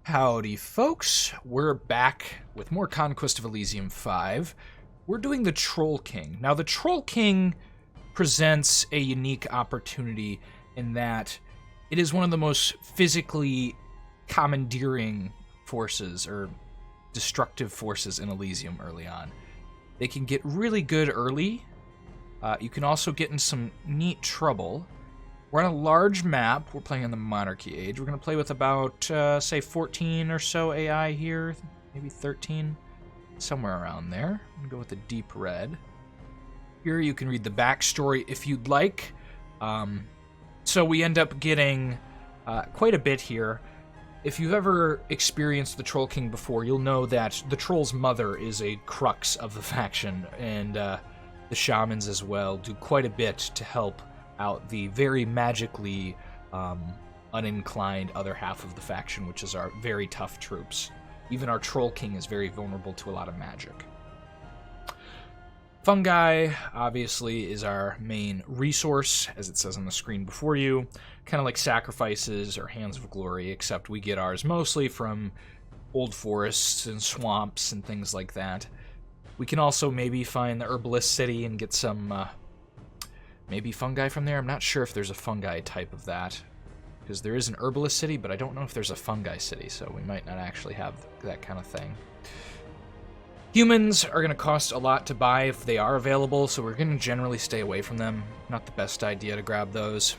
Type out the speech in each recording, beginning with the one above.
Howdy, folks. We're back with more Conquest of Elysium 5. We're doing the Troll King. Now, the Troll King presents a unique opportunity in that it is one of the most physically commandeering forces, or destructive forces in Elysium early on. They can get really good early. You can also get in some neat trouble. We're on a large map. We're playing in the Monarchy Age. We're going to play with about, say, 14 or so AI here. Maybe 13. Somewhere around there. I'm going to go with the deep red. Here you can read the backstory if you'd like. So we end up getting quite a bit here. If you've ever experienced the Troll King before, you'll know that the Troll's mother is a crux of the faction, and the shamans as well do quite a bit to help out the very magically uninclined other half of the faction, which is our very tough troops. Even our Troll King is very vulnerable to a lot of magic. Fungi, obviously, is our main resource, as it says on the screen before you. Kind of like sacrifices or hands of glory, except we get ours mostly from old forests and swamps and things like that. We can also maybe find the herbalist city and get some maybe fungi from there. I'm not sure if there's a fungi type of that, because there is an herbalist city, but I don't know if there's a fungi city, so we might not actually have that kind of thing. Humans are going to cost a lot to buy if they are available, so we're going to generally stay away from them. Not the best idea to grab those,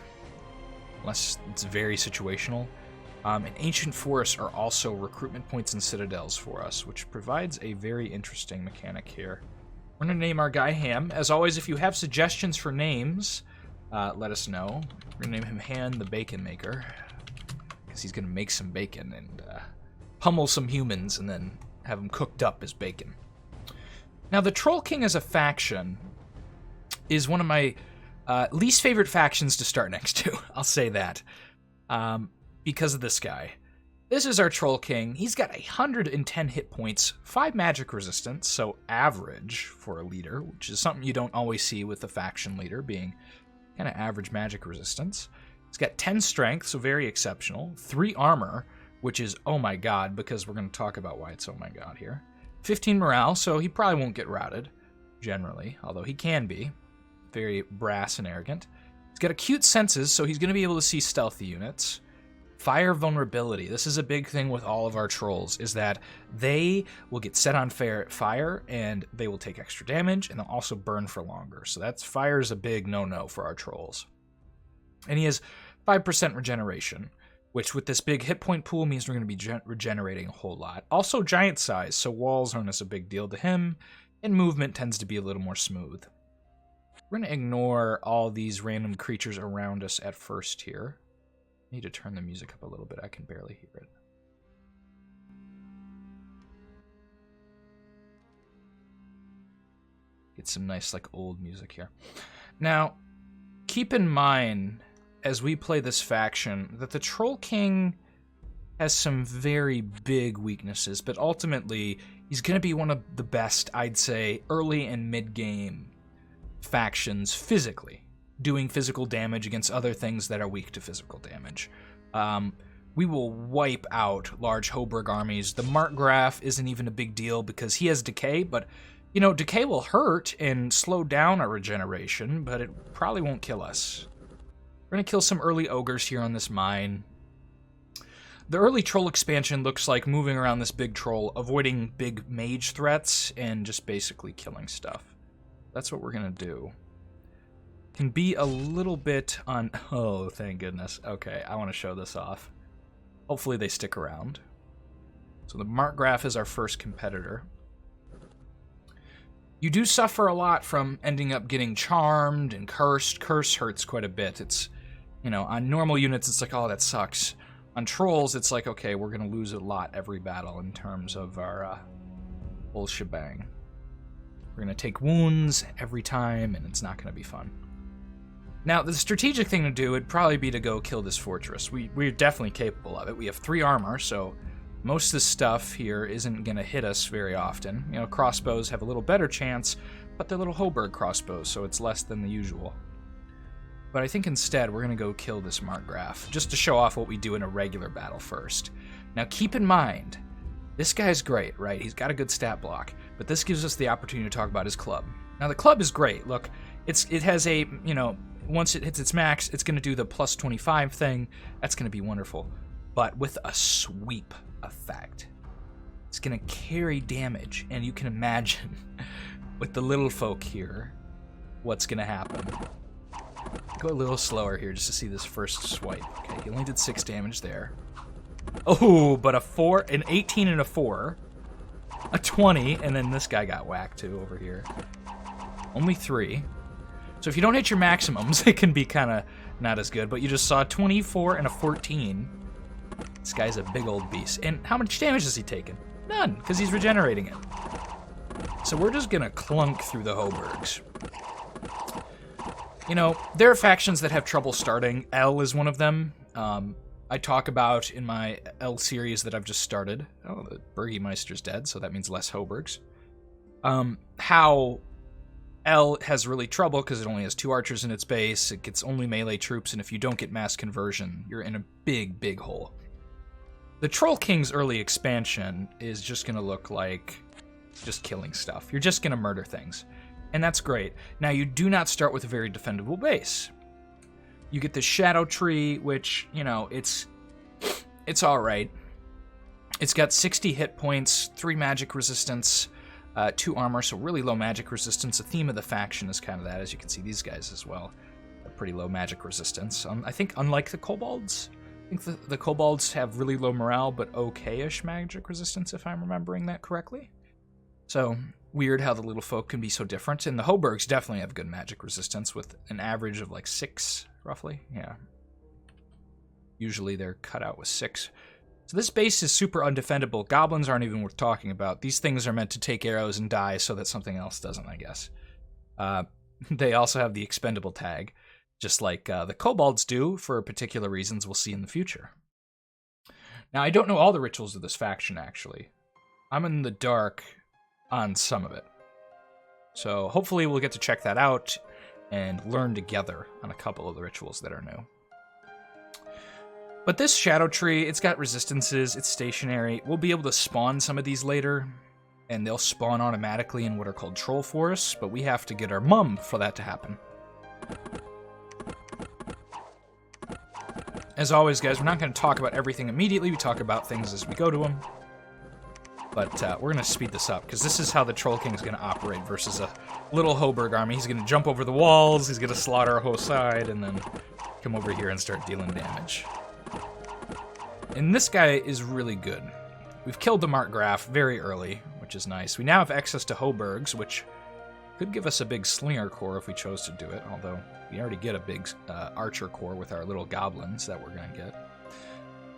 unless it's very situational. And ancient forests are also recruitment points and citadels for us, which provides a very interesting mechanic here. We're going to name our guy Ham. As always, if you have suggestions for names, let us know. We're going to name him Han the Bacon Maker, because he's going to make some bacon and pummel some humans and then have them cooked up as bacon. Now, the Troll King as a faction is one of my least favorite factions to start next to. I'll say that. Because of this guy. This is our Troll King. He's got 110 hit points, 5 magic resistance, so average for a leader, which is something you don't always see with a faction leader, being kind of average magic resistance. He's got 10 strength, so very exceptional. 3 armor, which is oh my god, because we're going to talk about why it's oh my god here. 15 morale, so he probably won't get routed, generally, although he can be. Very brass and arrogant. He's got acute senses, so he's going to be able to see stealthy units. Fire vulnerability. This is a big thing with all of our trolls, is that they will get set on fire and they will take extra damage, and they'll also burn for longer. So fire is a big no-no for our trolls. And he has 5% regeneration, which with this big hit point pool means we're going to be regenerating a whole lot. Also giant size, so walls aren't as a big deal to him, and movement tends to be a little more smooth. We're going to ignore all these random creatures around us at first here. I need to turn the music up a little bit. I can barely hear it. Get some nice, like, old music here. Now, keep in mind, as we play this faction, that the Troll King has some very big weaknesses, but ultimately, he's going to be one of the best, I'd say, early and mid-game factions physically. Doing physical damage against other things that are weak to physical damage. We will wipe out large Hoburg armies. The Markgraf isn't even a big deal because he has decay, but, you know, decay will hurt and slow down our regeneration, but it probably won't kill us. We're going to kill some early ogres here on this mine. The early troll expansion looks like moving around this big troll, avoiding big mage threats, and just basically killing stuff. That's what we're going to do. Can be a little bit on... Oh, thank goodness. Okay, I want to show this off. Hopefully they stick around. So the Markgraf is our first competitor. You do suffer a lot from ending up getting charmed and cursed. Curse hurts quite a bit. It's, you know, on normal units it's like, oh, that sucks. On trolls it's like, okay, we're going to lose a lot every battle in terms of our whole shebang. We're going to take wounds every time, and it's not going to be fun. Now, the strategic thing to do would probably be to go kill this fortress. We're definitely capable of it. We have 3 armor, so most of the stuff here isn't going to hit us very often. You know, crossbows have a little better chance, but they're little Hoburg crossbows, so it's less than the usual. But I think instead we're going to go kill this Markgraf, just to show off what we do in a regular battle first. Now keep in mind, this guy's great, right? He's got a good stat block, but this gives us the opportunity to talk about his club. Now the club is great. Look, it has a, you know, once it hits its max, it's going to do the plus 25 thing. That's going to be wonderful. But with a sweep effect, it's going to carry damage, and you can imagine with the little folk here what's going to happen. Go a little slower here just to see this first swipe. Okay, he only did 6 damage there. Oh, but a 4, an 18 and a 4, a 20, and then this guy got whacked too over here. Only 3. So if you don't hit your maximums, it can be kind of not as good, but you just saw a 24 and a 14. This guy's a big old beast. And how much damage has he taken? None, because he's regenerating it. So we're just going to clunk through the Hoburgs. You know, there are factions that have trouble starting. L is one of them. I talk about in my L series that I've just started. Oh, the Burgmeister's dead, so that means less Hoburgs. How L has really trouble because it only has 2 archers in its base. It gets only melee troops, and if you don't get mass conversion, you're in a big, big hole. The Troll King's early expansion is just going to look like just killing stuff. You're just going to murder things. And that's great. Now, you do not start with a very defendable base. You get the Shadow Tree, which, you know, it's all right. It's got 60 hit points, 3 magic resistance, 2 armor, so really low magic resistance. The theme of the faction is kind of that, as you can see these guys as well. A pretty low magic resistance. I think unlike the Kobolds, I think the Kobolds have really low morale, but okay-ish magic resistance, if I'm remembering that correctly. So, weird how the little folk can be so different. And the Hoburgs definitely have good magic resistance with an average of like 6, roughly. Yeah. Usually they're cut out with 6. So this base is super undefendable. Goblins aren't even worth talking about. These things are meant to take arrows and die so that something else doesn't, I guess. They also have the expendable tag, just like the Kobolds do for particular reasons we'll see in the future. Now, I don't know all the rituals of this faction, actually. I'm in the dark on some of it. So hopefully we'll get to check that out and learn together on a couple of the rituals that are new. But this Shadow Tree, it's got resistances, it's stationary. We'll be able to spawn some of these later, and they'll spawn automatically in what are called troll forests, but we have to get our mum for that to happen. As always, guys, we're not going to talk about everything immediately. We talk about things as we go to them. But we're going to speed this up, because this is how the Troll King is going to operate versus a little Hoburg army. He's going to jump over the walls, he's going to slaughter a whole side, and then come over here and start dealing damage. And this guy is really good. We've killed the Markgraf very early, which is nice. We now have access to Hoburgs, which could give us a big Slinger Corps if we chose to do it, although we already get a big Archer Corps with our little goblins that we're going to get.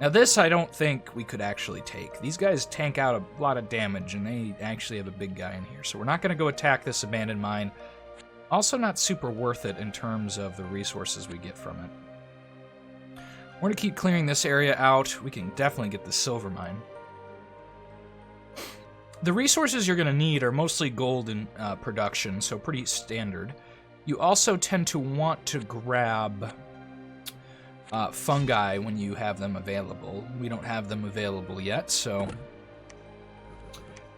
Now this I don't think we could actually take. These guys tank out a lot of damage, and they actually have a big guy in here. So we're not going to go attack this abandoned mine. Also not super worth it in terms of the resources we get from it. We're going to keep clearing this area out. We can definitely get the silver mine. The resources you're going to need are mostly gold in production, so pretty standard. You also tend to want to grab fungi when you have them available. We don't have them available yet, so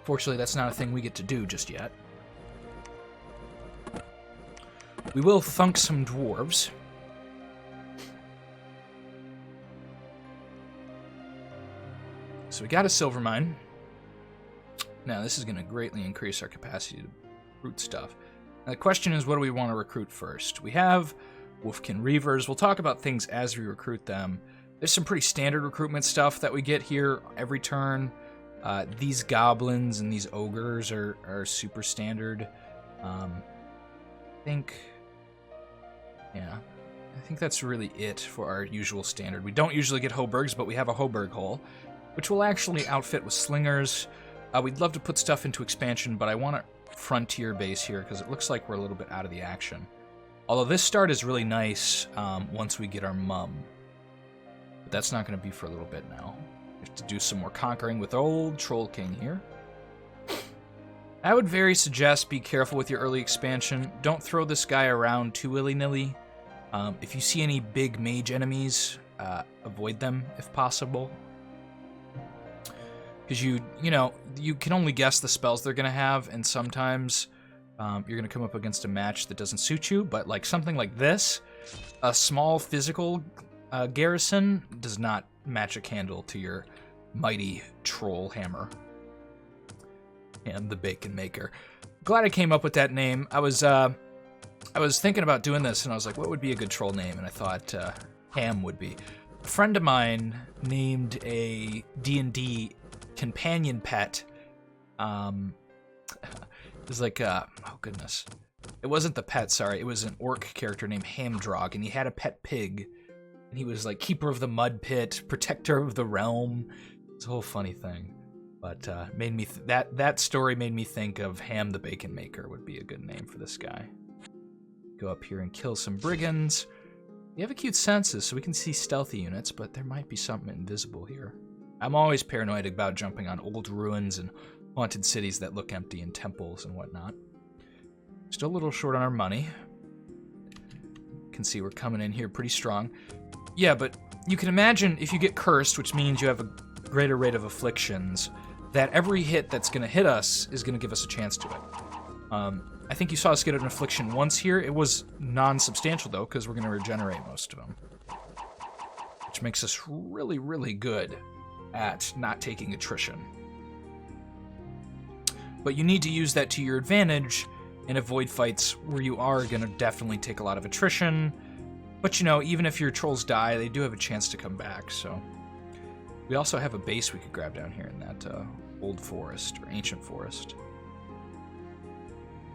fortunately that's not a thing we get to do just yet. We will thunk some dwarves. So we got a silver mine. Now this is going to greatly increase our capacity to recruit stuff. Now the question is, what do we want to recruit first? We have Wolfkin Reavers. We'll talk about things as we recruit them. There's some pretty standard recruitment stuff that we get here every turn. These goblins and these ogres are super standard. I think that's really it for our usual standard. We don't usually get Hoburgs, but we have a Hoburg hole, which will actually outfit with slingers. We'd love to put stuff into expansion, but I want a frontier base here because it looks like we're a little bit out of the action. Although this start is really nice once we get our mum. But that's not going to be for a little bit now. We have to do some more conquering with old Troll King here. I would very suggest be careful with your early expansion. Don't throw this guy around too willy-nilly. If you see any big mage enemies, avoid them if possible. because you know, you can only guess the spells they're going to have, and sometimes you're going to come up against a match that doesn't suit you, but like something like this, a small physical garrison does not match a candle to your mighty troll hammer. And the Bacon Maker. Glad I came up with that name. I was thinking about doing this, and I was like, what would be a good troll name? And I thought Ham would be. A friend of mine named a D&D companion pet. It was like, oh goodness. It wasn't the pet, sorry. It was an orc character named Hamdrog, and he had a pet pig. And he was like keeper of the mud pit, protector of the realm. It's a whole funny thing. But made me that story made me think of Ham the Bacon Maker would be a good name for this guy. Go up here and kill some brigands. We have acute senses, so we can see stealthy units, but there might be something invisible here. I'm always paranoid about jumping on old ruins and haunted cities that look empty and temples and whatnot. Still a little short on our money. You can see we're coming in here pretty strong. Yeah, but you can imagine if you get cursed, which means you have a greater rate of afflictions, that every hit that's going to hit us is going to give us a chance to it. I think you saw us get an affliction once here. It was non-substantial, though, because we're going to regenerate most of them. Which makes us really, really good at not taking attrition. But you need to use that to your advantage and avoid fights where you are going to definitely take a lot of attrition. But, you know, even if your trolls die, they do have a chance to come back, so... We also have a base we could grab down here in that old forest, or ancient forest.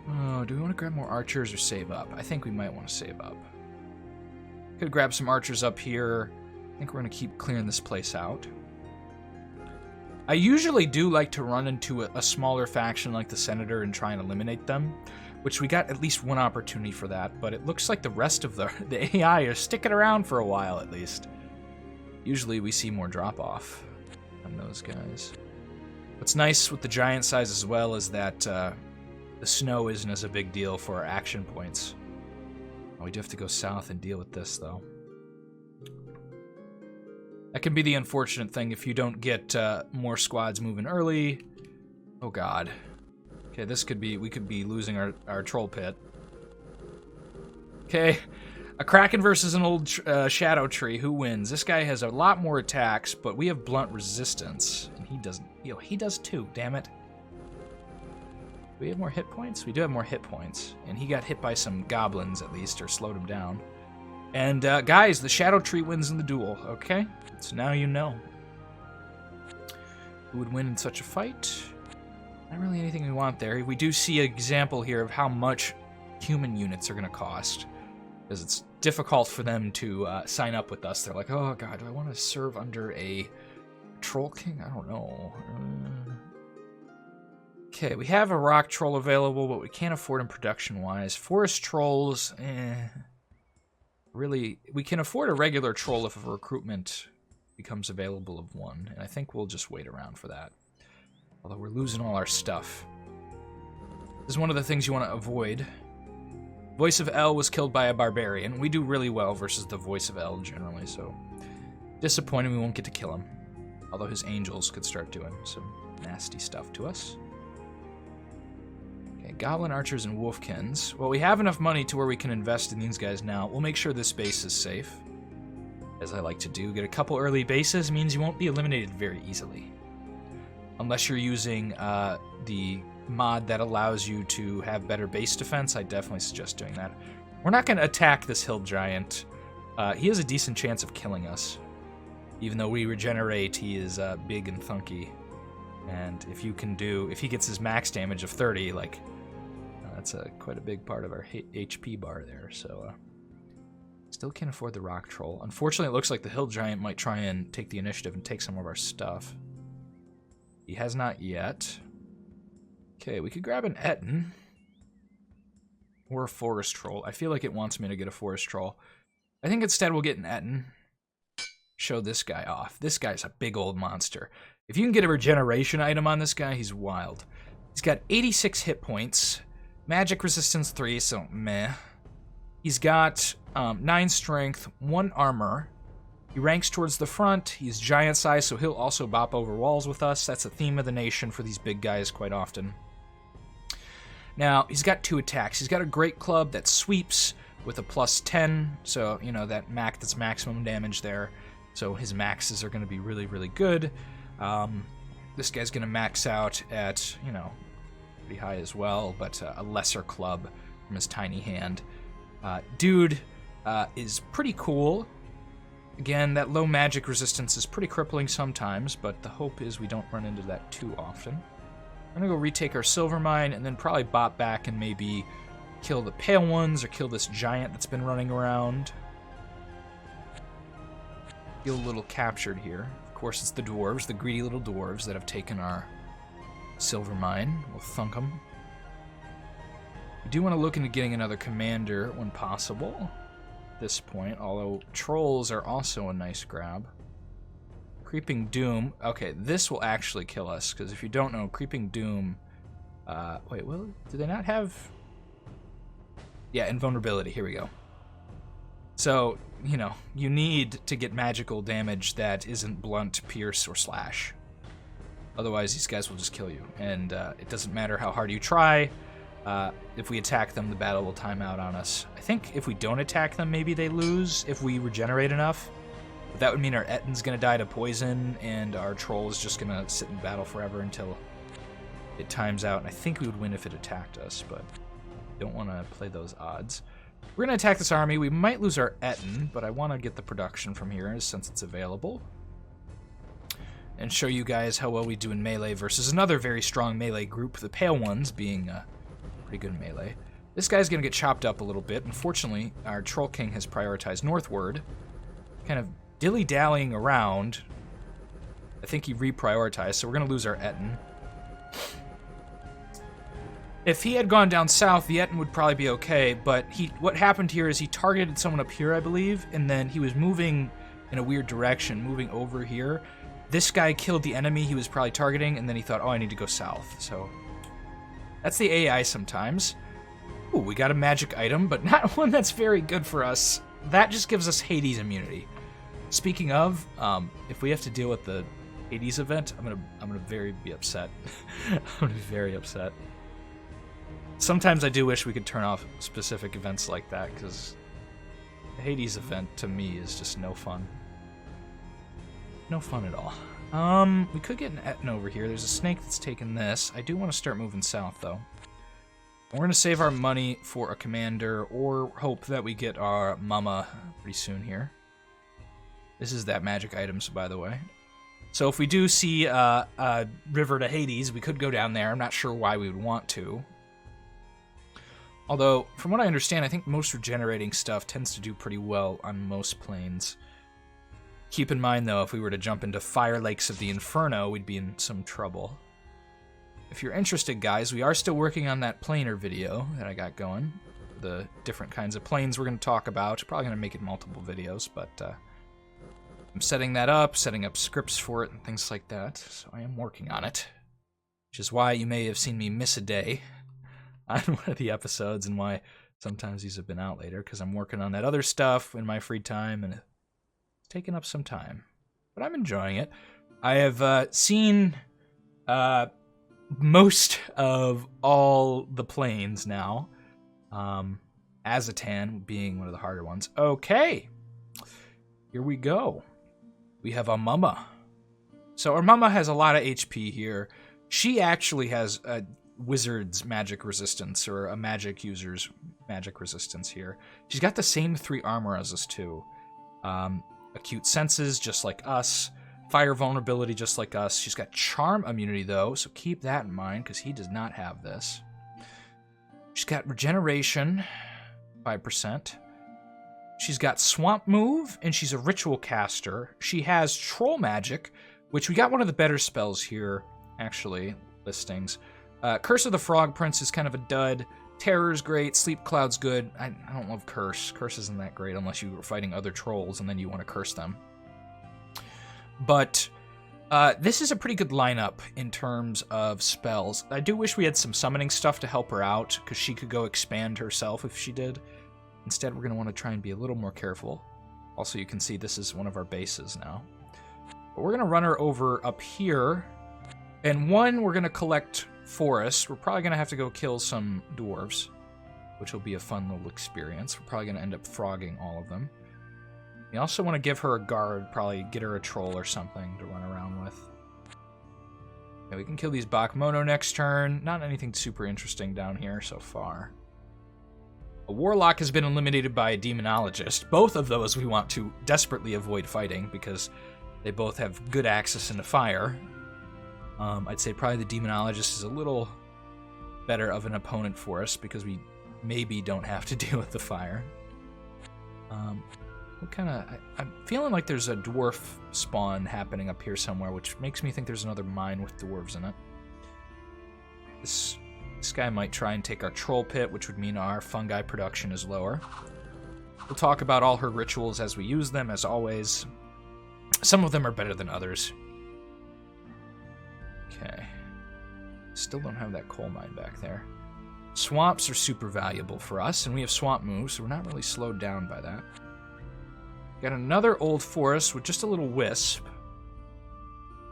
Oh, do we want to grab more archers or save up? I think we might want to save up. Could grab some archers up here. I think we're going to keep clearing this place out. I usually do like to run into a smaller faction like the Senator and try and eliminate them, which we got at least one opportunity for that, but it looks like the rest of the AI are sticking around for a while at least. Usually we see more drop-off on those guys. What's nice with the giant size as well is that the snow isn't as a big deal for our action points. Oh, we do have to go south and deal with this, though. That can be the unfortunate thing if you don't get more squads moving early. Oh, God. Okay, this could be... We could be losing our troll pit. Okay. A Kraken versus an old Shadow Tree. Who wins? This guy has a lot more attacks, but we have blunt resistance. And he doesn't... Yo, he does too, damn it. Do we have more hit points? We do have more hit points. And he got hit by some goblins, at least, or slowed him down. And, guys, the Shadow Tree wins in the duel, okay? So now you know. Who would win in such a fight? Not really anything we want there. We do see an example here of how much human units are going to cost. Because it's difficult for them to sign up with us. They're like, oh god, do I want to serve under a troll king? I don't know. Okay, we have a rock troll available, but we can't afford them production-wise. Forest trolls, really, we can afford a regular troll if a recruitment becomes available of one. And I think we'll just wait around for that. Although we're losing all our stuff. This is one of the things you want to avoid. Voice of El was killed by a barbarian. We do really well versus the Voice of El generally, so disappointing we won't get to kill him. Although his angels could start doing some nasty stuff to us. Okay, Goblin Archers and Wolfkins. Well, we have enough money to where we can invest in these guys now. We'll make sure this base is safe, as I like to do. Get a couple early bases means you won't be eliminated very easily. Unless you're using the mod that allows you to have better base defense, I definitely suggest doing that. We're not going to attack this hill giant. He has a decent chance of killing us. Even though we regenerate, he is big and thunky. And if he gets his max damage of 30, like, that's quite a big part of our HP bar there, so... Still can't afford the rock troll. Unfortunately, it looks like the hill giant might try and take the initiative and take some of our stuff. He has not yet. Okay, we could grab an Etten. Or a forest troll. I feel like it wants me to get a forest troll. I think instead we'll get an Etten. Show this guy off. This guy's a big old monster. If you can get a regeneration item on this guy, he's wild. He's got 86 hit points. Magic resistance 3, so meh. He's got 9 strength, 1 armor. He ranks towards the front. He's giant size, so he'll also bop over walls with us. That's a theme of the nation for these big guys quite often. Now, he's got 2 attacks. He's got a great club that sweeps with a +10, so, you know, that's maximum damage there. So his maxes are going to be really, really good. This guy's going to max out at, you know, pretty high as well, but a lesser club from his tiny hand. Dude is pretty cool. Again, that low magic resistance is pretty crippling sometimes, but the hope is we don't run into that too often. I'm going to go retake our silver mine and then probably bop back and maybe kill the pale ones or kill this giant that's been running around. Feel a little captured here. Of course, it's the dwarves, the greedy little dwarves that have taken our silver mine. We'll thunk them. We do want to look into getting another commander when possible at this point, although trolls are also a nice grab. Creeping Doom. Okay, this will actually kill us, because if you don't know, Creeping Doom... wait, do they not have... Yeah, invulnerability. Here we go. So, you know, you need to get magical damage that isn't blunt, pierce, or slash. Otherwise, these guys will just kill you. And it doesn't matter how hard you try. If we attack them, the battle will time out on us. I think if we don't attack them, maybe they lose if we regenerate enough. But that would mean our Ettin's going to die to poison, and our Troll is just going to sit in battle forever until it times out. And I think we would win if it attacked us, but don't want to play those odds. We're going to attack this army. We might lose our Ettin, but I want to get the production from here since it's available. And show you guys how well we do in melee versus another very strong melee group, the Pale Ones being pretty good in melee. This guy's going to get chopped up a little bit. Unfortunately, our Troll King has prioritized northward, kind of dilly-dallying around. I think he reprioritized, so we're going to lose our Ettin. If he had gone down south, the Ettin would probably be okay, but what happened here is he targeted someone up here, I believe, and then he was moving in a weird direction, moving over here. This guy killed the enemy he was probably targeting, and then he thought, oh, I need to go south. So that's the AI sometimes. Ooh, we got a magic item, but not one that's very good for us. That just gives us Hades immunity. Speaking of, if we have to deal with the Hades event, I'm gonna be upset. I'm gonna be very upset. Sometimes I do wish we could turn off specific events like that, because the Hades event to me is just no fun. No fun at all. We could get an Ettin over here. There's a snake that's taking this. I do want to start moving south, though. We're going to save our money for a commander, or hope that we get our mama pretty soon here. This is that magic items, by the way. So if we do see a river to Hades, we could go down there. I'm not sure why we would want to. Although, from what I understand, I think most regenerating stuff tends to do pretty well on most planes. Keep in mind, though, if we were to jump into Fire Lakes of the Inferno, we'd be in some trouble. If you're interested, guys, we are still working on that planer video that I got going. The different kinds of planes we're going to talk about. Probably going to make it multiple videos, but I'm setting that up, setting up scripts for it and things like that. So I am working on it. Which is why you may have seen me miss a day on one of the episodes, and why sometimes these have been out later, because I'm working on that other stuff in my free time, and it's taken up some time. But I'm enjoying it. I have seen most of all the planes now. Azatan being one of the harder ones. Okay, here we go. We have a Mama. So our Mama has a lot of HP here. She actually has a wizard's magic resistance, or a magic user's magic resistance here. She's got the same 3 armor as us too. Acute senses, just like us. Fire vulnerability, just like us. She's got charm immunity, though, so keep that in mind, because he does not have this. She's got regeneration, 5%. She's got swamp move, and she's a ritual caster. She has troll magic, which we got one of the better spells here, actually, listings. Curse of the Frog Prince is kind of a dud. Terror's great. Sleep Cloud's good. I don't love Curse. Curse isn't that great unless you were fighting other trolls and then you want to curse them. But this is a pretty good lineup in terms of spells. I do wish we had some summoning stuff to help her out, because she could go expand herself if she did. Instead, we're going to want to try and be a little more careful. Also, you can see this is one of our bases now. But we're going to run her over up here. And one, we're going to collect forest. We're probably going to have to go kill some dwarves, which will be a fun little experience. We're probably going to end up frogging all of them. We also want to give her a guard, probably get her a troll or something to run around with. Yeah, we can kill these Bakmono next turn. Not anything super interesting down here so far. A warlock has been eliminated by a demonologist. Both of those we want to desperately avoid fighting because they both have good access into fire. I'd say probably the demonologist is a little better of an opponent for us because we maybe don't have to deal with the fire. I'm feeling like there's a dwarf spawn happening up here somewhere, which makes me think there's another mine with dwarves in it. This guy might try and take our troll pit, which would mean our fungi production is lower. We'll talk about all her rituals as we use them, as always. Some of them are better than others. Okay. Still don't have that coal mine back there. Swamps are super valuable for us, and we have swamp moves, so we're not really slowed down by that. Got another old forest with just a little wisp.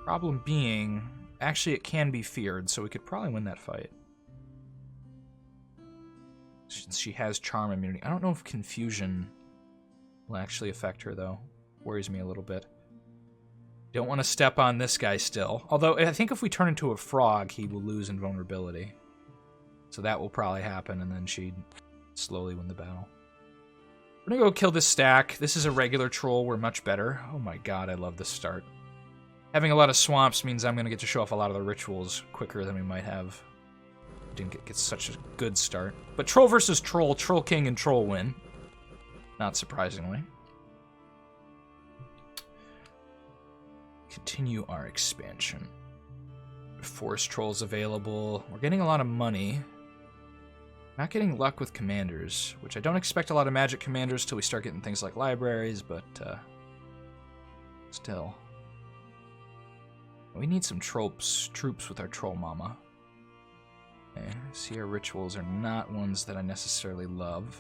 Problem being, actually it can be feared, so we could probably win that fight. Since she has charm immunity. I don't know if confusion will actually affect her, though. Worries me a little bit. Don't want to step on this guy still. Although, I think if we turn into a frog, he will lose invulnerability. So that will probably happen, and then she'd slowly win the battle. We're gonna go kill this stack. This is a regular troll. We're much better. Oh my god, I love this start. Having a lot of swamps means I'm gonna get to show off a lot of the rituals quicker than we might have. Didn't get such a good start. But troll versus troll, troll king and troll win. Not surprisingly. Continue our expansion. Forest trolls available. We're getting a lot of money. Not getting luck with commanders, which I don't expect a lot of magic commanders till we start getting things like libraries, but still. We need some troops with our troll mama. Okay, see, our rituals are not ones that I necessarily love.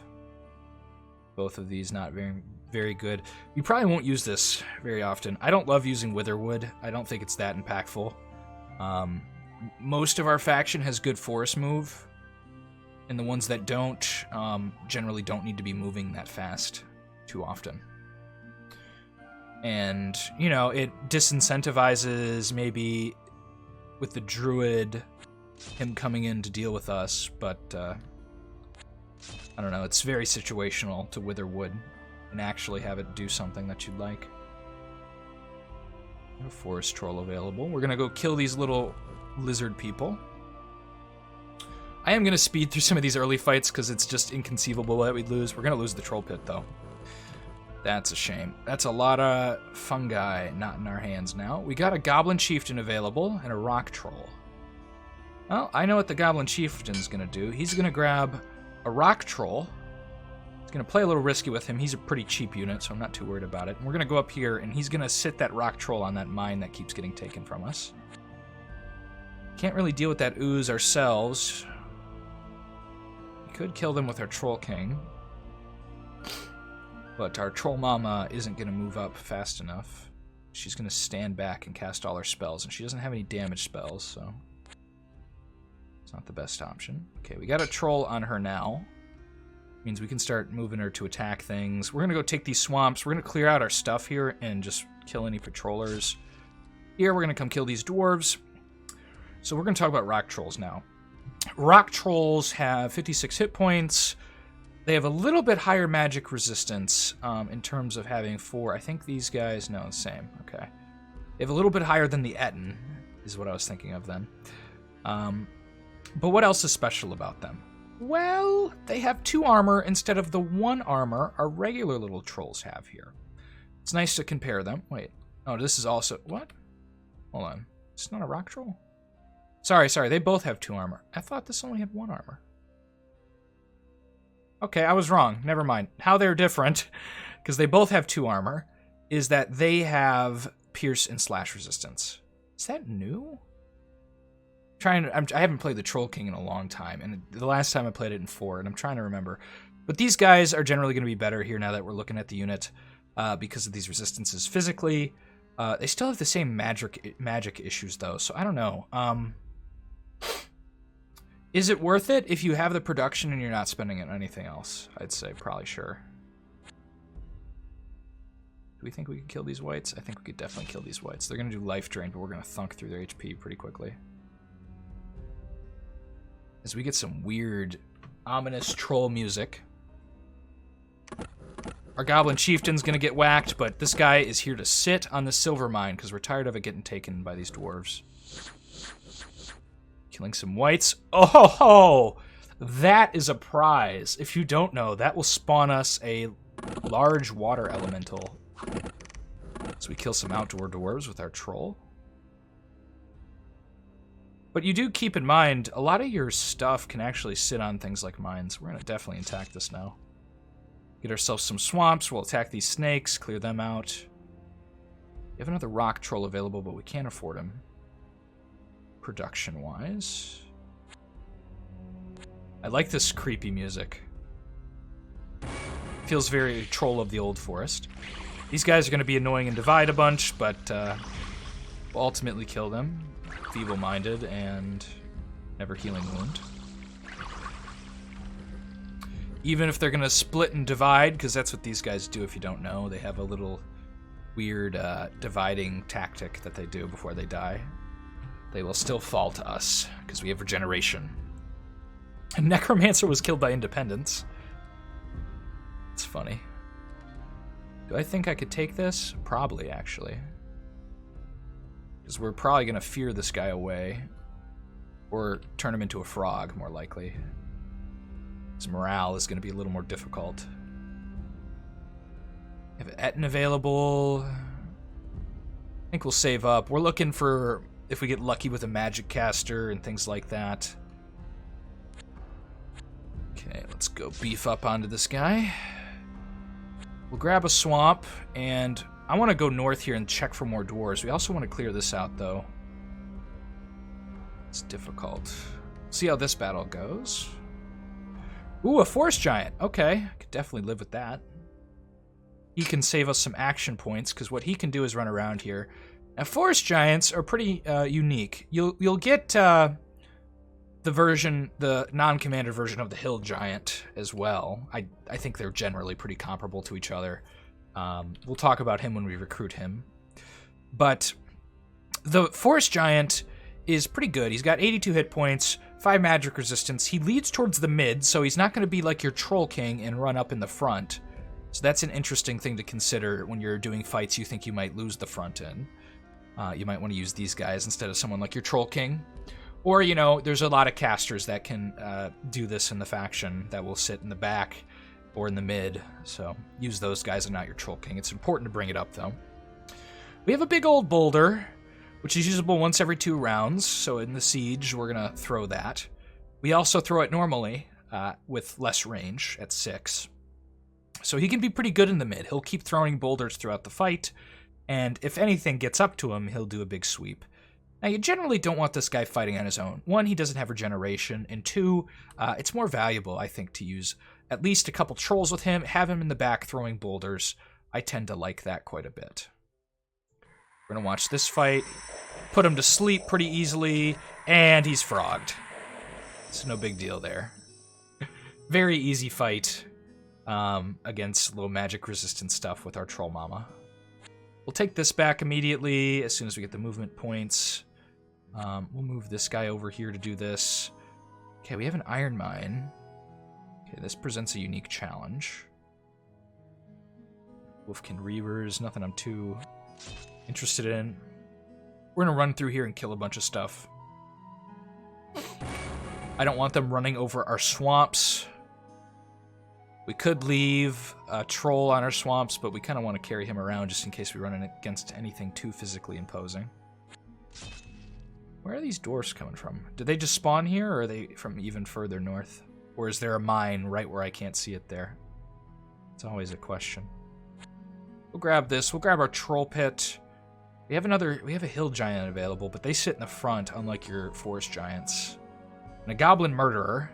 Both of these not very, very good. We probably won't use this very often. I don't love using Witherwood. I don't think it's that impactful. Most of our faction has good forest move, and the ones that don't generally don't need to be moving that fast too often. And, you know, it disincentivizes maybe with the druid him coming in to deal with us, but I don't know, it's very situational to Witherwood and actually have it do something that you'd like. No forest troll available. We're gonna go kill these little lizard people. I am gonna speed through some of these early fights because it's just inconceivable that we'd lose. We're gonna lose the troll pit though. That's a shame. That's a lot of fungi not in our hands now. We got a goblin chieftain available and a rock troll. Well, I know what the goblin chieftain's gonna do. He's gonna grab a rock troll. He's gonna play a little risky with him. He's a pretty cheap unit, so I'm not too worried about it. And we're gonna go up here, and he's gonna sit that rock troll on that mine that keeps getting taken from us. Can't really deal with that ooze ourselves. We could kill them with our troll king. But our troll mama isn't gonna move up fast enough. She's gonna stand back and cast all her spells, and she doesn't have any damage spells, so not the best option. Okay, we got a troll on her now. Means we can start moving her to attack things. We're gonna go take these swamps. We're gonna clear out our stuff here and just kill any patrollers. Here, we're gonna come kill these dwarves. So we're gonna talk about rock trolls now. Rock trolls have 56 hit points. They have a little bit higher magic resistance in terms of having 4. I think these guys, no, the same. Okay. They have a little bit higher than the Etten, is what I was thinking of then. But what else is special about them? Well, they have 2 armor instead of the 1 armor our regular little trolls have here. It's nice to compare them. Wait. Oh, this is also... What? Hold on. It's not a rock troll? Sorry. They both have 2 armor. I thought this only had 1 armor. Okay, I was wrong. Never mind. How they're different, because they both have 2 armor, is that they have pierce and slash resistance. Is that new? I haven't played the Troll King in a long time, and the last time I played it in 4, and I'm trying to remember. But these guys are generally going to be better here now that we're looking at the unit. because of these resistances physically. They still have the same magic issues, though, so I don't know. Is it worth it if you have the production and you're not spending it on anything else? I'd say probably sure. Do we think we could kill these whites? I think we could definitely kill these whites. They're going to do life drain, but we're going to thunk through their HP pretty quickly. As we get some weird, ominous troll music. Our Goblin Chieftain's going to get whacked, but this guy is here to sit on the silver mine because we're tired of it getting taken by these dwarves. Killing some whites. Oh, that is a prize. If you don't know, that will spawn us a large water elemental. So we kill some outdoor dwarves with our troll. But you do keep in mind, a lot of your stuff can actually sit on things like mines. We're going to definitely attack this now. Get ourselves some swamps. We'll attack these snakes, clear them out. We have another rock troll available, but we can't afford him. Production-wise. I like this creepy music. Feels very Troll of the Old Forest. These guys are going to be annoying and divide a bunch, but we'll ultimately kill them. Feeble-minded and never healing wound. Even if they're going to split and divide, because that's what these guys do if you don't know. They have a little weird dividing tactic that they do before they die. They will still fall to us, because we have regeneration. And Necromancer was killed by Independence. It's funny. Do I think I could take this? Probably, actually. Because we're probably going to fear this guy away. Or turn him into a frog, more likely. His morale is going to be a little more difficult. We have Etten available. I think we'll save up. We're looking for if we get lucky with a magic caster and things like that. Okay, let's go beef up onto this guy. We'll grab a swamp, and I want to go north here and check for more dwarves. We also want to clear this out, though. It's difficult. See how this battle goes. Ooh, a forest giant. Okay, I could definitely live with that. He can save us some action points, because what he can do is run around here. Now, forest giants are pretty unique. You'll get the non-commander version of the hill giant as well. I think they're generally pretty comparable to each other. We'll talk about him when we recruit him. But the forest giant is pretty good. He's got 82 hit points, 5 magic resistance. He leads towards the mid, so he's not going to be like your Troll King and run up in the front. So that's an interesting thing to consider when you're doing fights you think you might lose the front in. You might want to use these guys instead of someone like your Troll King. Or, you know, there's a lot of casters that can do this in the faction that will sit in the back or in the mid. So use those guys and not your Troll King. It's important to bring it up, though. We have a big old boulder, which is usable once every 2 rounds. So in the siege, we're going to throw that. We also throw it normally with less range at 6. So he can be pretty good in the mid. He'll keep throwing boulders throughout the fight. And if anything gets up to him, he'll do a big sweep. Now, you generally don't want this guy fighting on his own. 1, he doesn't have regeneration, and 2, it's more valuable, I think, to use at least a couple trolls with him, have him in the back throwing boulders. I tend to like that quite a bit. We're going to watch this fight, put him to sleep pretty easily, and he's frogged. It's no big deal there. Very easy fight against low magic resistance stuff with our Troll Mama. We'll take this back immediately as soon as we get the movement points. We'll move this guy over here to do this. Okay, we have an iron mine. Okay, this presents a unique challenge. Wolfkin Reavers, nothing I'm too interested in. We're gonna run through here and kill a bunch of stuff. I don't want them running over our swamps. We could leave a troll on our swamps, but we kind of want to carry him around just in case we run against anything too physically imposing. Where are these dwarfs coming from? Did they just spawn here, or are they from even further north? Or is there a mine right where I can't see it there? It's always a question. We'll grab this. We'll grab our troll pit. We have a hill giant available, but they sit in the front, unlike your forest giants. And a goblin murderer,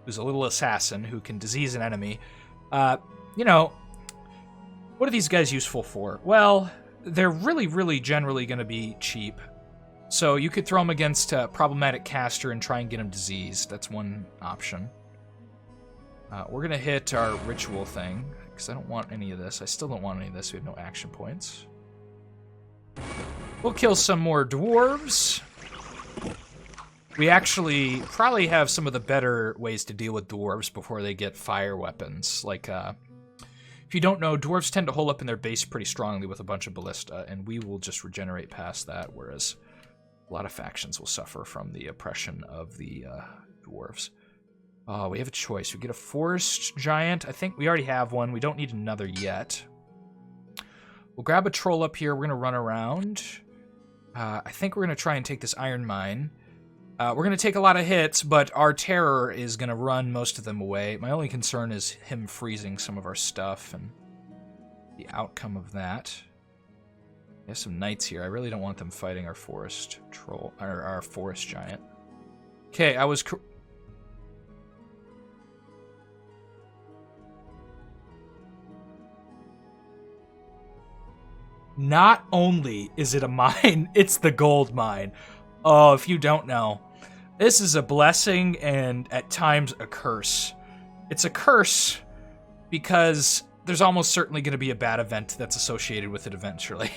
who's a little assassin who can disease an enemy. You know, What are these guys useful for? Well, they're really, really generally going to be cheap. So you could throw them against a problematic caster and try and get them diseased. That's one option. We're going to hit our ritual thing, because I don't want any of this. I still don't want any of this. We have no action points. We'll kill some more dwarves. We actually probably have some of the better ways to deal with dwarves before they get fire weapons. Like, if you don't know, dwarves tend to hold up in their base pretty strongly with a bunch of ballista, and we will just regenerate past that, whereas a lot of factions will suffer from the oppression of the dwarves. Oh, we have a choice. We get a forest giant. I think we already have one. We don't need another yet. We'll grab a troll up here. We're going to run around. I think we're going to try and take this iron mine. We're going to take a lot of hits, but our terror is going to run most of them away. My only concern is him freezing some of our stuff and the outcome of that. We have some knights here. I really don't want them fighting our forest troll, or our forest giant. Okay, I was... Not only is it a mine, it's the gold mine. Oh, if you don't know, this is a blessing and at times a curse. It's a curse because there's almost certainly going to be a bad event that's associated with it eventually.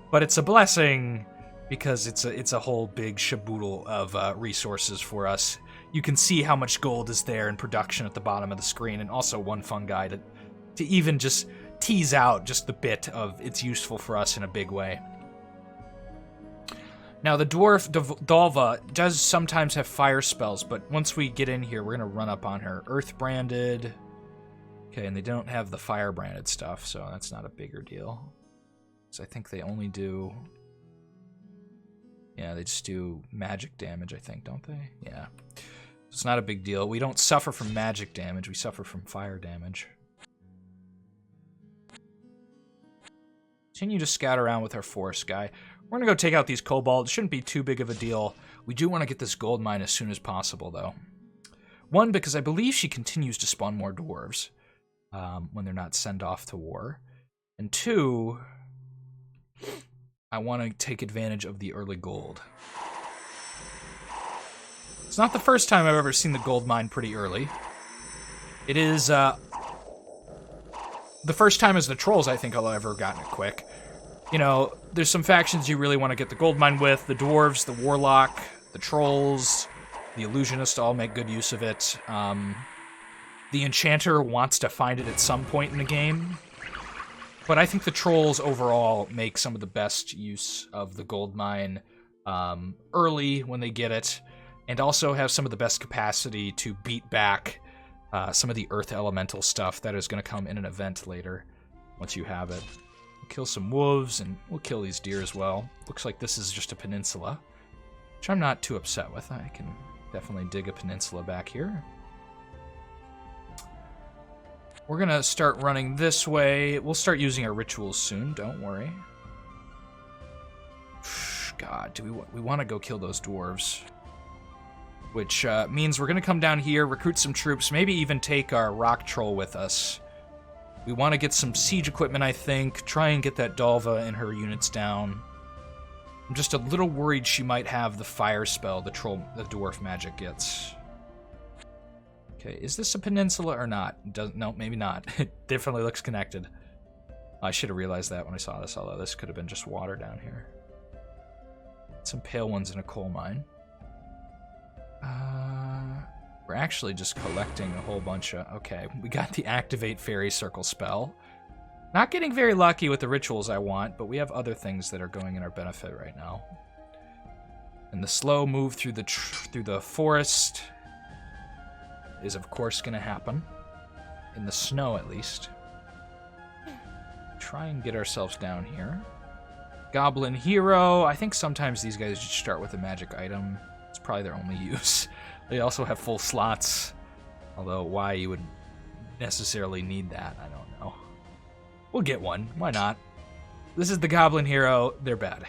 But it's a blessing because it's a whole big shaboodle of resources for us. You can see how much gold is there in production at the bottom of the screen, and also one fungi to even just tease out just the bit of it's useful for us in a big way. Now, the dwarf Dalva does sometimes have fire spells, but once we get in here, we're going to run up on her. Earth branded. Okay, and they don't have the fire branded stuff, so that's not a bigger deal. So I think they only do... Yeah, they just do magic damage, I think, don't they? Yeah. It's not a big deal. We don't suffer from magic damage, we suffer from fire damage. Continue to scout around with our forest guy. We're going to go take out these kobolds. It shouldn't be too big of a deal. We do want to get this gold mine as soon as possible, though. One, because I believe she continues to spawn more dwarves when they're not sent off to war. And two, I want to take advantage of the early gold. It's not the first time I've ever seen the gold mine pretty early. It is the first time as the trolls I think I'll ever gotten it quick. You know, there's some factions you really want to get the gold mine with. The dwarves, the warlock, the trolls, the illusionist all make good use of it. The enchanter wants to find it at some point in the game. But I think the trolls overall make some of the best use of the gold mine early when they get it, and also have some of the best capacity to beat back some of the earth elemental stuff that is going to come in an event later once you have it. We'll kill some wolves, and we'll kill these deer as well. Looks like this is just a peninsula, which I'm not too upset with. I can definitely dig a peninsula back here. We're going to start running this way. We'll start using our rituals soon, don't worry. God, we want to go kill those dwarves. Which means we're going to come down here, recruit some troops, maybe even take our rock troll with us. We want to get some siege equipment, I think, try and get that Dalva and her units down. I'm just a little worried she might have the fire spell the dwarf magic gets. Okay, is this a peninsula or not? No, maybe not. It definitely looks connected. I should have realized that when I saw this, although this could have been just water down here. Some pale ones in a coal mine. We're actually just collecting a whole bunch of... Okay, we got the Activate Fairy Circle spell. Not getting very lucky with the rituals I want, but we have other things that are going in our benefit right now. And the slow move through the forest is, of course, going to happen. In the snow, at least. Try and get ourselves down here. Goblin Hero. I think sometimes these guys just start with a magic item. It's probably their only use. They also have full slots, although why you would necessarily need that, I don't know. We'll get one. Why not? This is the Goblin Hero. They're bad.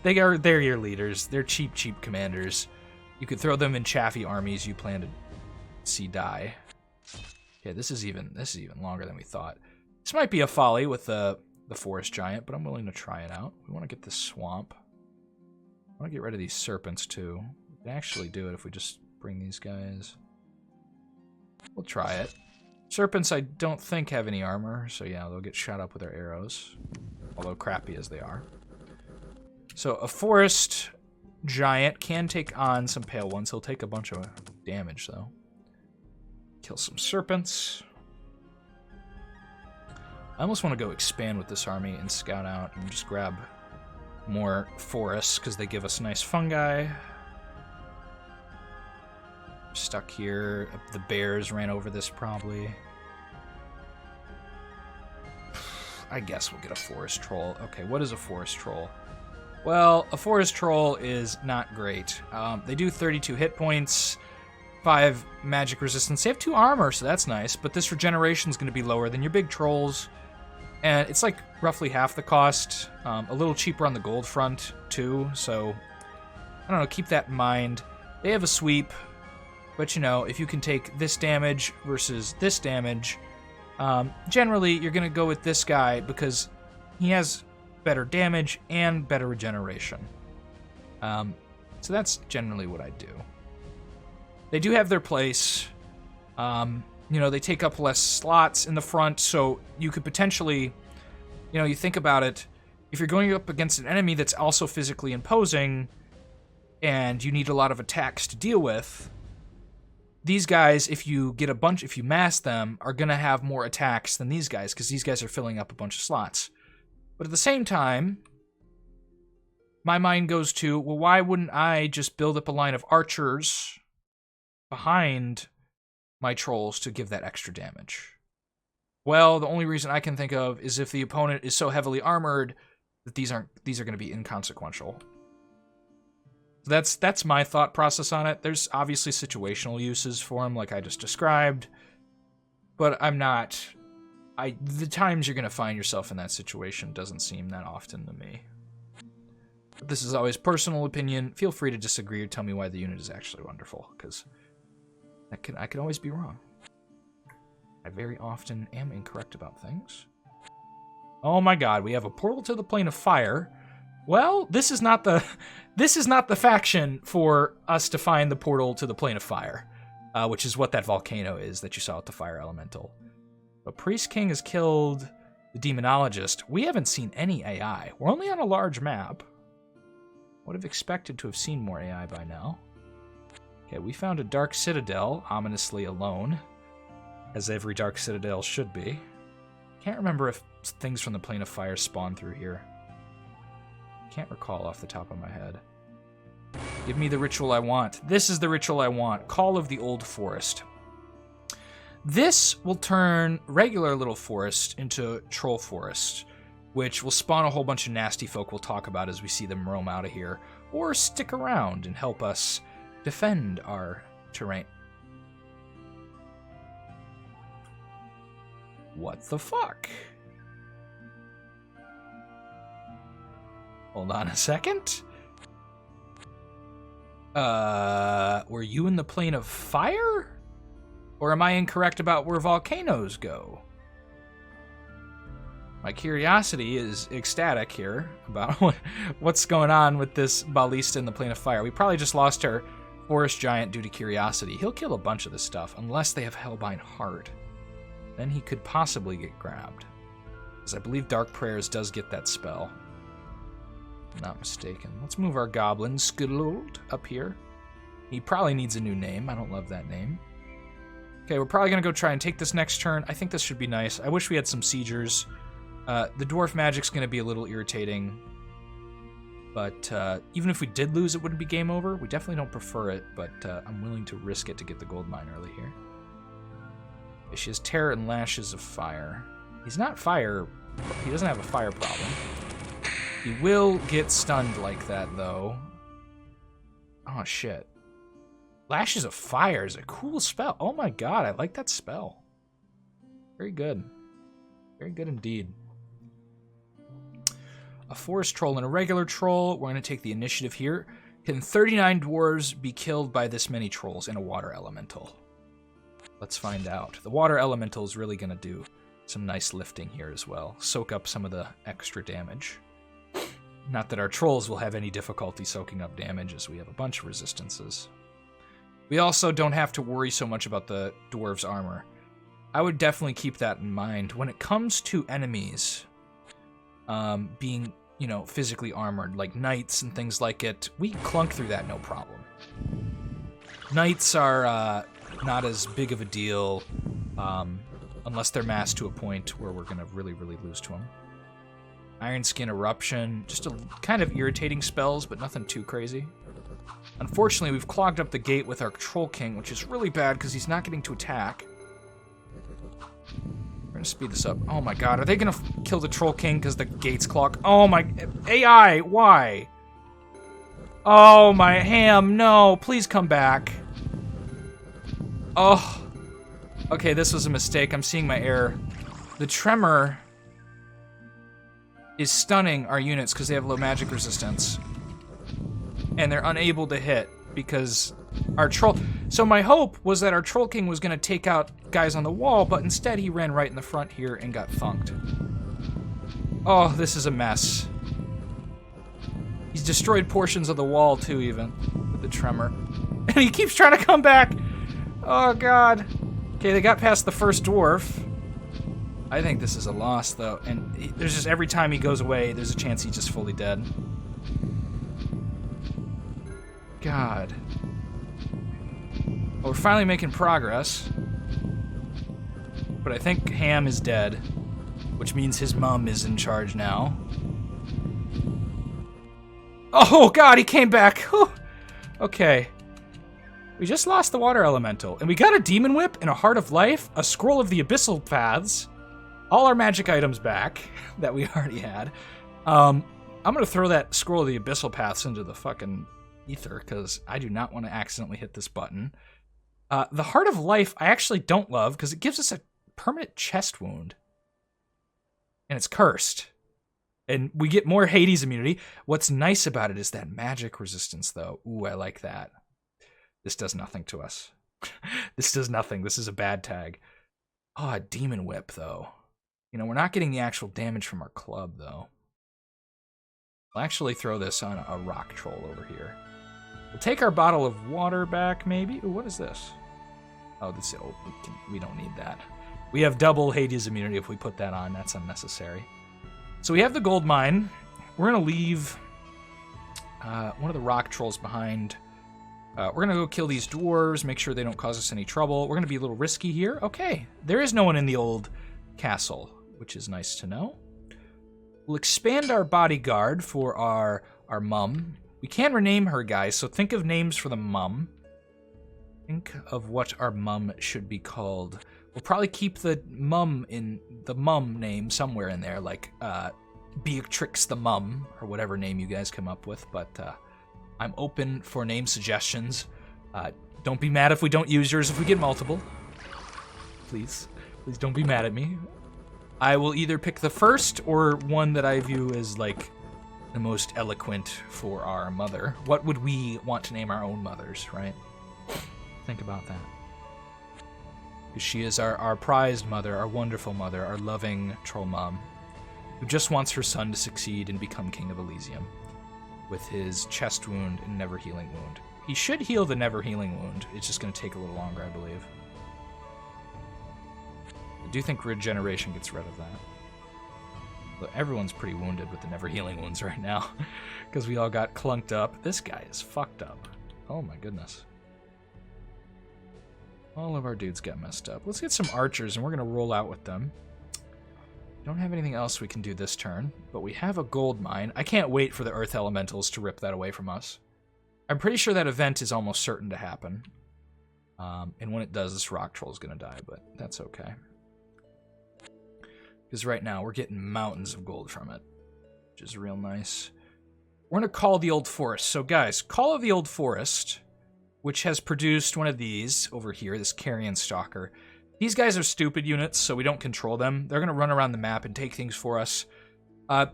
They're your leaders. They're cheap commanders. You could throw them in chaffy armies you plan to see die. Okay, this is even longer than we thought. This might be a folly with the forest giant, but I'm willing to try it out. We want to get this swamp. I want to get rid of these serpents, too. We can actually do it if we just bring these guys. We'll try it. Serpents, I don't think, have any armor, so yeah, they'll get shot up with their arrows. Although crappy as they are. So a forest giant can take on some pale ones. He'll take a bunch of damage, though. Kill some serpents. I almost want to go expand with this army and scout out and just grab more forests because they give us nice fungi. Stuck here. The bears ran over this probably. I guess we'll get a forest troll. Okay, what is a forest troll? Well, a forest troll is not great. They do 32 hit points, 5 magic resistance. They have 2 armor, so that's nice, but this regeneration is going to be lower than your big trolls. And it's like roughly half the cost. A little cheaper on the gold front, too. So, I don't know, keep that in mind. They have a sweep. But, you know, if you can take this damage versus this damage, generally you're going to go with this guy because he has better damage and better regeneration. So that's generally what I do. They do have their place. You know, they take up less slots in the front, so you could potentially, you know, you think about it, if you're going up against an enemy that's also physically imposing, and you need a lot of attacks to deal with, these guys, if you mass them, are going to have more attacks than these guys, because these guys are filling up a bunch of slots. But at the same time, my mind goes to, well, why wouldn't I just build up a line of archers behind my trolls to give that extra damage? Well, the only reason I can think of is if the opponent is so heavily armored that these are going to be inconsequential. That's my thought process on it. There's obviously situational uses for them, like I just described, but the times you're going to find yourself in that situation doesn't seem that often to me. But this is always personal opinion. Feel free to disagree or tell me why the unit is actually wonderful, because I can always be wrong. I very often am incorrect about things. Oh my god, we have a portal to the plane of fire. Well, this is not the faction for us to find the portal to the plane of fire, which is what that volcano is that you saw with the fire elemental. But Priest King has killed the demonologist. We haven't seen any AI. We're only on a large map. Would have expected to have seen more AI by now. Okay, we found a dark citadel, ominously alone, as every dark citadel should be. Can't remember if things from the plane of fire spawn through here. Can't recall off the top of my head. Give me the ritual I want. This is the ritual I want. Call of the Old Forest. This will turn regular little forest into troll forest, which will spawn a whole bunch of nasty folk we'll talk about as we see them roam out of here, or stick around and help us defend our terrain. What the fuck? Hold on a second. Were you in the plane of fire? Or am I incorrect about where volcanoes go? My curiosity is ecstatic here about what's going on with this ballista in the plane of fire. We probably just lost our forest giant due to curiosity. He'll kill a bunch of this stuff unless they have Hellbind Heart. Then he could possibly get grabbed. Because I believe Dark Prayers does get that spell. I'm not mistaken. Let's move our goblin Skiddled up here. He probably needs a new name. I don't love that name. Okay, we're probably going to go try and take this next turn. I think this should be nice. I wish we had some siegers. The dwarf magic's going to be a little irritating. But even if we did lose, it wouldn't be game over. We definitely don't prefer it, but I'm willing to risk it to get the gold mine early here. Okay, she has terror and lashes of fire. He's not fire. He doesn't have a fire problem. He will get stunned like that, though. Oh, shit. Lashes of Fire is a cool spell. Oh my god, I like that spell. Very good. Very good indeed. A forest troll and a regular troll. We're going to take the initiative here. Can 39 dwarves be killed by this many trolls and a water elemental? Let's find out. The water elemental is really going to do some nice lifting here as well. Soak up some of the extra damage. Not that our trolls will have any difficulty soaking up damage, as we have a bunch of resistances. We also don't have to worry so much about the dwarves' armor. I would definitely keep that in mind. When it comes to enemies being, you know, physically armored, like knights and things like it, we clunk through that no problem. Knights are not as big of a deal unless they're massed to a point where we're going to really, really lose to them. Iron Skin Eruption, just a kind of irritating spells, but nothing too crazy. Unfortunately, we've clogged up the gate with our Troll King, which is really bad because he's not getting to attack. We're going to speed this up. Oh my god, are they going to kill the Troll King because the gate's clogged? Oh my... AI, why? Oh my ham, no, please come back. Oh. Okay, this was a mistake. I'm seeing my error. The Tremor is stunning our units because they have low magic resistance. And they're unable to hit because our troll... So my hope was that our Troll King was going to take out guys on the wall, but instead he ran right in the front here and got thunked. Oh, this is a mess. He's destroyed portions of the wall too, even, with the Tremor. And he keeps trying to come back! Oh god. Okay, they got past the first dwarf. I think this is a loss, though, and there's just every time he goes away, there's a chance he's just fully dead. God. Well, we're finally making progress. But I think Ham is dead, which means his mom is in charge now. Oh god, he came back! Whew. Okay. We just lost the Water Elemental, and we got a Demon Whip and a Heart of Life, a Scroll of the Abyssal Paths, all our magic items back that we already had. I'm gonna throw that Scroll of the Abyssal Paths into the fucking ether, because I do not want to accidentally hit this button. The Heart of Life I actually don't love, because it gives us a permanent chest wound. And it's cursed. And we get more Hades immunity. What's nice about it is that magic resistance, though. Ooh, I like that. This does nothing to us. This does nothing. This is a bad tag. Oh, a Demon Whip, though. You know, we're not getting the actual damage from our club, though. I'll actually throw this on a rock troll over here. We'll take our bottle of water back, maybe. Ooh, what is this? Oh, this. Oh, we don't need that. We have double Hades immunity if we put that on. That's unnecessary. So we have the gold mine. We're going to leave one of the rock trolls behind. We're going to go kill these dwarves, make sure they don't cause us any trouble. We're going to be a little risky here. Okay, there is no one in the old castle, which is nice to know. We'll expand our bodyguard for our mum. We can rename her, guys, so think of names for the mum. Think of what our mum should be called. We'll probably keep the mum in the mum name somewhere in there, like Beatrix the Mum, or whatever name you guys come up with, but I'm open for name suggestions. Don't be mad if we don't use yours if we get multiple. Please don't be mad at me. I will either pick the first or one that I view as, like, the most eloquent for our mother. What would we want to name our own mothers, right? Think about that. Because she is our prized mother, our wonderful mother, our loving troll mom, who just wants her son to succeed and become King of Elysium with his chest wound and never-healing wound. He should heal the never-healing wound. It's just going to take a little longer, I believe. I do think regeneration gets rid of that. But everyone's pretty wounded with the never-healing wounds right now because we all got clunked up. This guy is fucked up. Oh my goodness. All of our dudes got messed up. Let's get some archers, and we're going to roll out with them. Don't have anything else we can do this turn, but we have a gold mine. I can't wait for the Earth Elementals to rip that away from us. I'm pretty sure that event is almost certain to happen. And when it does, this rock troll is going to die, but that's okay. Because right now, we're getting mountains of gold from it, which is real nice. We're going to call the Old Forest. So guys, Call of the Old Forest, which has produced one of these over here, this Carrion Stalker. These guys are stupid units, so we don't control them. They're going to run around the map and take things for us.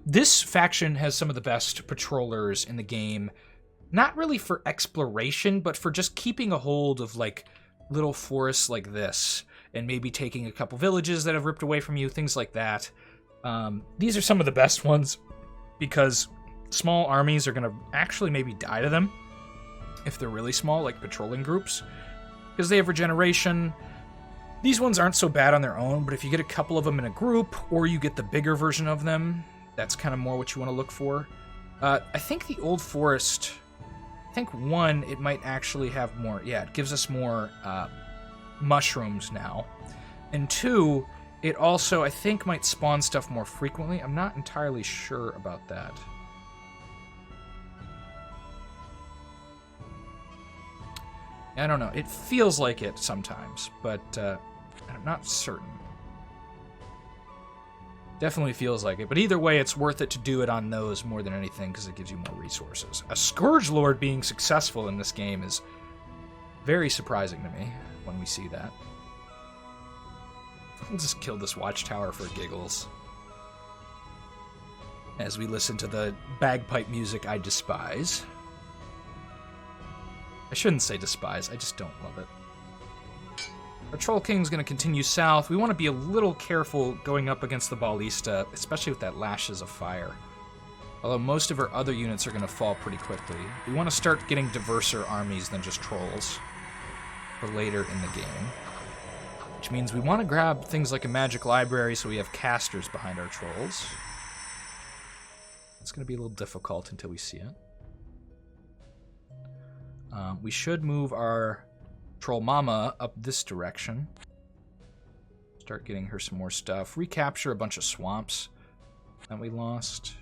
This faction has some of the best patrollers in the game. Not really for exploration, but for just keeping a hold of, like, little forests like this. and maybe taking a couple villages that have ripped away from you, things like that. These are some of the best ones because small armies are going to actually maybe die to them if they're really small, like patrolling groups, because they have regeneration. These ones aren't so bad on their own, but if you get a couple of them in a group, or you get the bigger version of them, that's kind of more what you want to look for. I think the Old Forest, one, it might actually have more, it gives us more mushrooms now. And two, it also, I think, might spawn stuff more frequently. I'm not entirely sure about that. I don't know. It feels like it sometimes, but I'm not certain. Definitely feels like it, but either way, it's worth it to do it on those more than anything because it gives you more resources. A Scourge Lord being successful in this game is very surprising to me when we see that. We'll just kill this watchtower for giggles as we listen to the bagpipe music I despise. I shouldn't say despise, I just don't love it. Our Troll King's going to continue south. We want to be a little careful going up against the Ballista, especially with that Lashes of Fire. Although most of our other units are going to fall pretty quickly. We want to start getting diverser armies than just trolls for later in the game. Which means we want to grab things like a magic library so we have casters behind our trolls. It's going to be a little difficult until we see it. We should move our Troll Mama up this direction. Start getting her some more stuff. Recapture a bunch of swamps that we lost.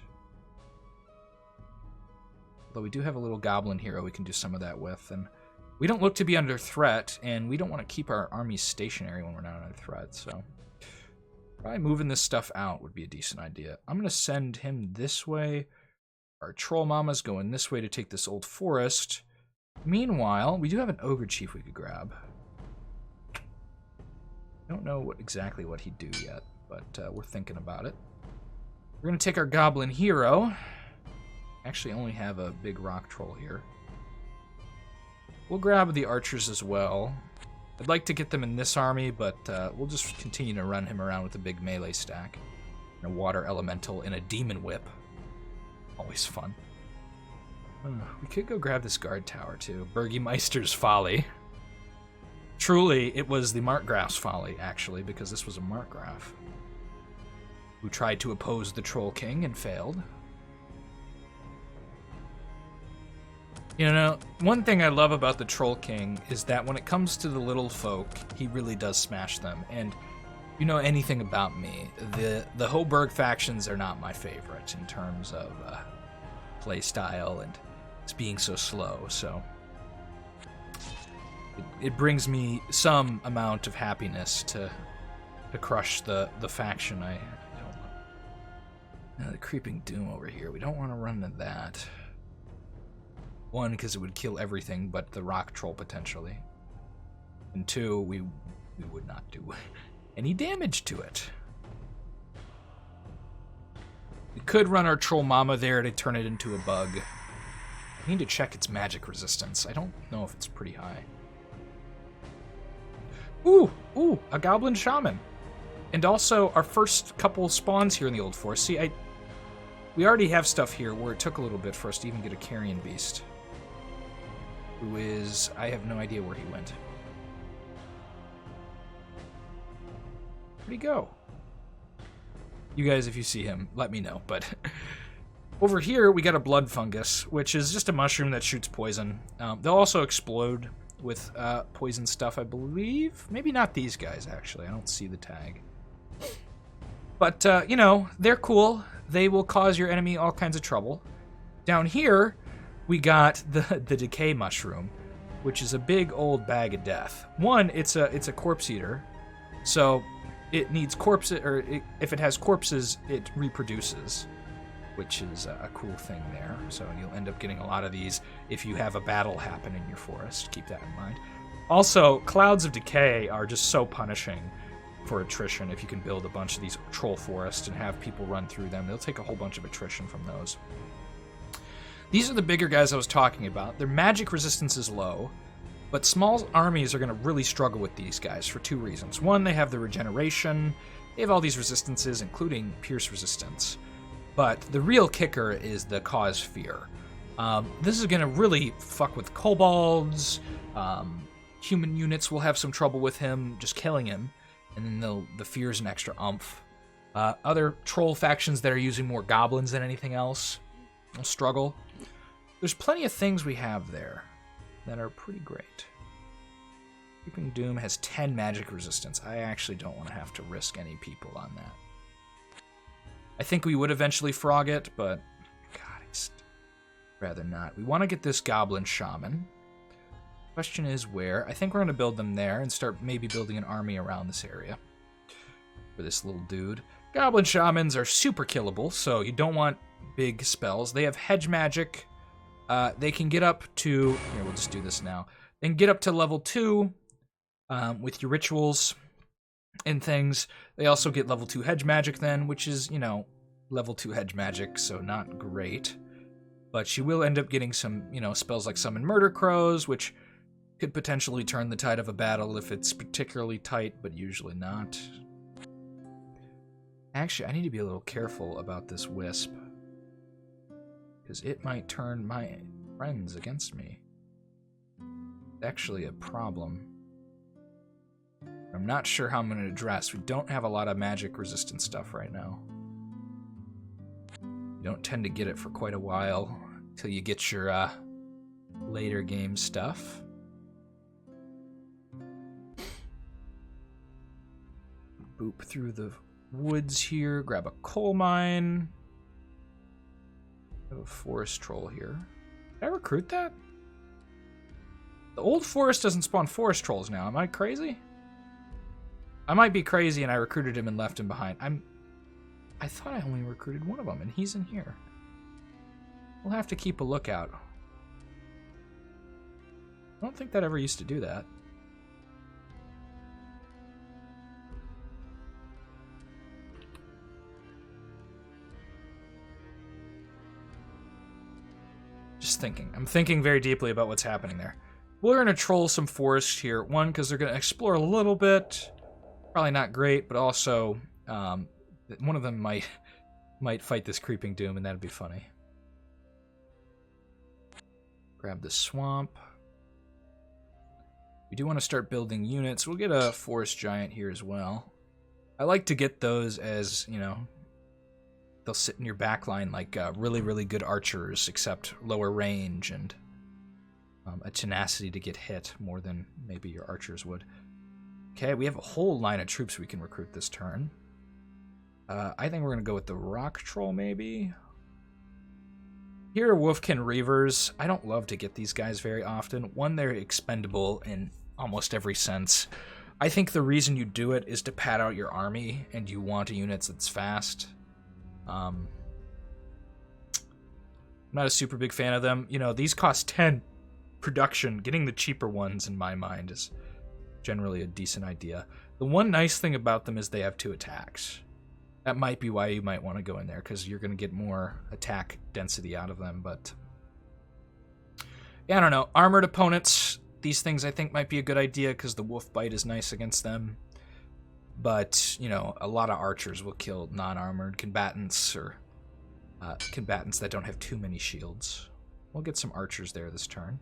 Although we do have a little goblin hero we can do some of that with. And we don't look to be under threat, and we don't want to keep our armies stationary when we're not under threat, so probably moving this stuff out would be a decent idea. I'm going to send him this way. Our Troll Mama's going this way to take this old forest. Meanwhile, we do have an Ogre Chief we could grab. I don't know exactly what he'd do yet, but we're thinking about it. We're going to take our Goblin Hero. Actually, only have a big rock troll here. We'll grab the archers as well. I'd like to get them in this army, but we'll just continue to run him around with a big melee stack. And a water elemental and a demon whip. Always fun. We could go grab this guard tower, too. Burgomeister's Folly. Truly, it was the Markgraf's folly, actually, because this was a Markgraf who tried to oppose the Troll King and failed. You know, one thing I love about the Troll King is that when it comes to the little folk, he really does smash them. And you know anything about me, the Hoburg factions are not my favorite in terms of play style and it's being so slow, so it brings me some amount of happiness to crush the faction I don't love. The Creeping Doom over here, we don't want to run into that. One, because it would kill everything but the rock troll potentially. And two, we would not do any damage to it. We could run our Troll Mama there to turn it into a bug. I need to check its magic resistance. I don't know if it's pretty high. Ooh, a Goblin Shaman. And also, our first couple spawns here in the Old Forest. See, we already have stuff here where it took a little bit for us to even get a Carrion Beast. Who is... I have no idea where he went. Where'd he go? You guys, if you see him, let me know, but... Over here, we got a Blood Fungus, which is just a mushroom that shoots poison. They'll also explode with poison stuff, I believe. Maybe not these guys, actually. I don't see the tag. But, you know, they're cool. They will cause your enemy all kinds of trouble. Down here, we got the Decay Mushroom, which is a big old bag of death. One, it's a corpse eater, so it needs corpses, or if it has corpses, it reproduces, which is a cool thing there. So you'll end up getting a lot of these if you have a battle happen in your forest. Keep that in mind. Also, Clouds of Decay are just so punishing for attrition if you can build a bunch of these troll forests and have people run through them. They'll take a whole bunch of attrition from those. These are the bigger guys I was talking about. Their magic resistance is low, But small armies are going to really struggle with these guys for two reasons. One, they have the regeneration. They have all these resistances, including pierce resistance. But the real kicker is the cause fear. This is going to really fuck with kobolds. Human units will have some trouble with him, just killing him. And then the fear is an extra umph. Other troll factions that are using more goblins than anything else will struggle. There's plenty of things we have there that are pretty great. Creeping Doom has 10 magic resistance. I actually don't want to have to risk any people on that. I think we would eventually frog it, but God, I'd rather not. We want to get this Goblin Shaman. Question is where. I think we're going to build them there and start maybe building an army around this area for this little dude. Goblin Shamans are super killable, so you don't want big spells. They have hedge magic. They can get up to... Here, we'll just do this now. They can get up to level 2 with your rituals and things. They also get level 2 hedge magic then, which is, you know, level 2 hedge magic, so not great. But she will end up getting some, you know, spells like Summon Murder Crows, which could potentially turn the tide of a battle if it's particularly tight, but usually not. Actually, I need to be a little careful about this Wisp, because it might turn my friends against me. It's actually a problem. I'm not sure how I'm going to address. We don't have a lot of magic resistant stuff right now. You don't tend to get it for quite a while until you get your later game stuff. Boop through the woods here, grab a coal mine. I have a forest troll here. Did I recruit that? The old forest doesn't spawn forest trolls now. Am I crazy? I might be crazy and I recruited him and left him behind. I thought I only recruited one of them and he's in here. We'll have to keep a lookout. I don't think that ever used to do that. Just thinking. I'm thinking very deeply about what's happening there. We're going to troll some forests here. One, because they're going to explore a little bit. Probably not great, but also one of them might fight this Creeping Doom, and that'd be funny. Grab the swamp. We do want to start building units. We'll get a forest giant here as well. I like to get those as, you know, they'll sit in your backline like really, really good archers, except lower range and a tenacity to get hit more than maybe your archers would. Okay, we have a whole line of troops we can recruit this turn. I think we're going to go with the Rock Troll, maybe. Here are Wolfkin Reavers. I don't love to get these guys very often. One, they're expendable in almost every sense. I think the reason you do it is to pad out your army, and you want a unit that's fast. I'm not a super big fan of them. You know, these cost 10 production. Getting the cheaper ones, in my mind, is generally a decent idea. The one nice thing about them is they have 2 attacks. That might be why you might want to go in there, because you're going to get more attack density out of them, but... yeah, I don't know. Armored opponents, these things I think might be a good idea, because the wolf bite is nice against them. But, you know, a lot of archers will kill non-armored combatants, or combatants that don't have too many shields. We'll get some archers there this turn.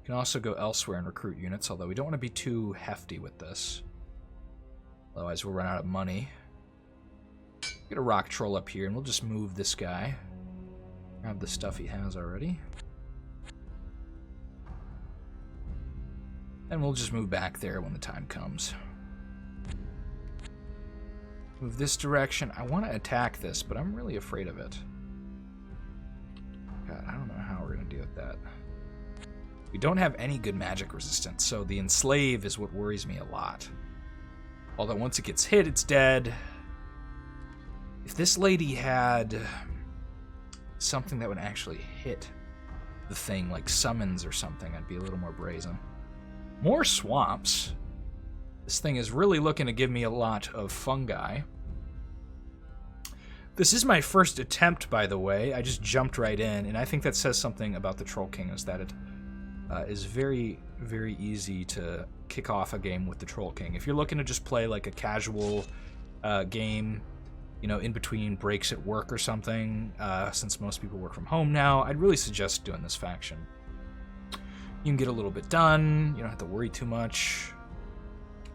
We can also go elsewhere and recruit units, although we don't want to be too hefty with this. Otherwise we'll run out of money. Get a rock troll up here, and we'll just move this guy. Grab the stuff he has already. And we'll just move back there when the time comes. Move this direction. I want to attack this, but I'm really afraid of it. God, I don't know how we're going to deal with that. We don't have any good magic resistance, so the Enslave is what worries me a lot. Although once it gets hit, it's dead. If this lady had something that would actually hit the thing, like summons or something, I'd be a little more brazen. More swamps. This thing is really looking to give me a lot of fungi. This is my first attempt, by the way. I just jumped right in, and I think that says something about the Troll King, is that it is very, very easy to kick off a game with the Troll King. If you're looking to just play like a casual game, you know, in between breaks at work or something, since most people work from home now, I'd really suggest doing this faction. You can get a little bit done, you don't have to worry too much.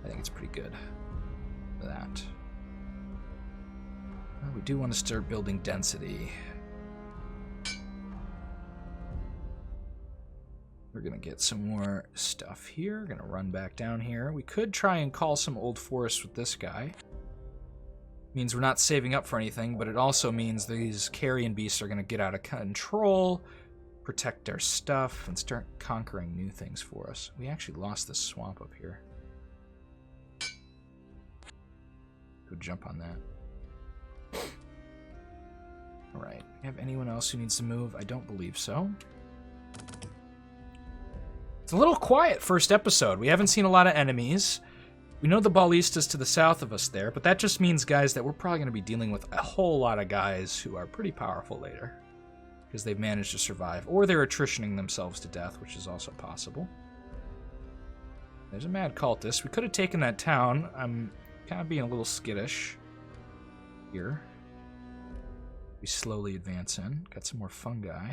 I think it's pretty good for that. Well, we do want to start building density. We're going to get some more stuff here. We're going to run back down here. We could try and call some old forests with this guy. Means we're not saving up for anything, but it also means these carrion beasts are going to get out of control, protect our stuff, and start conquering new things for us. We actually lost this swamp up here. Go jump on that. Alright, have anyone else who needs to move? I don't believe so. It's a little quiet first episode. We haven't seen a lot of enemies. We know the Ballista's to the south of us there, but that just means, guys, that we're probably going to be dealing with a whole lot of guys who are pretty powerful later, because they've managed to survive, or they're attritioning themselves to death, which is also possible. There's a mad cultist. We could have taken that town. I'm kind of being a little skittish here. We slowly advance in. Got some more fungi.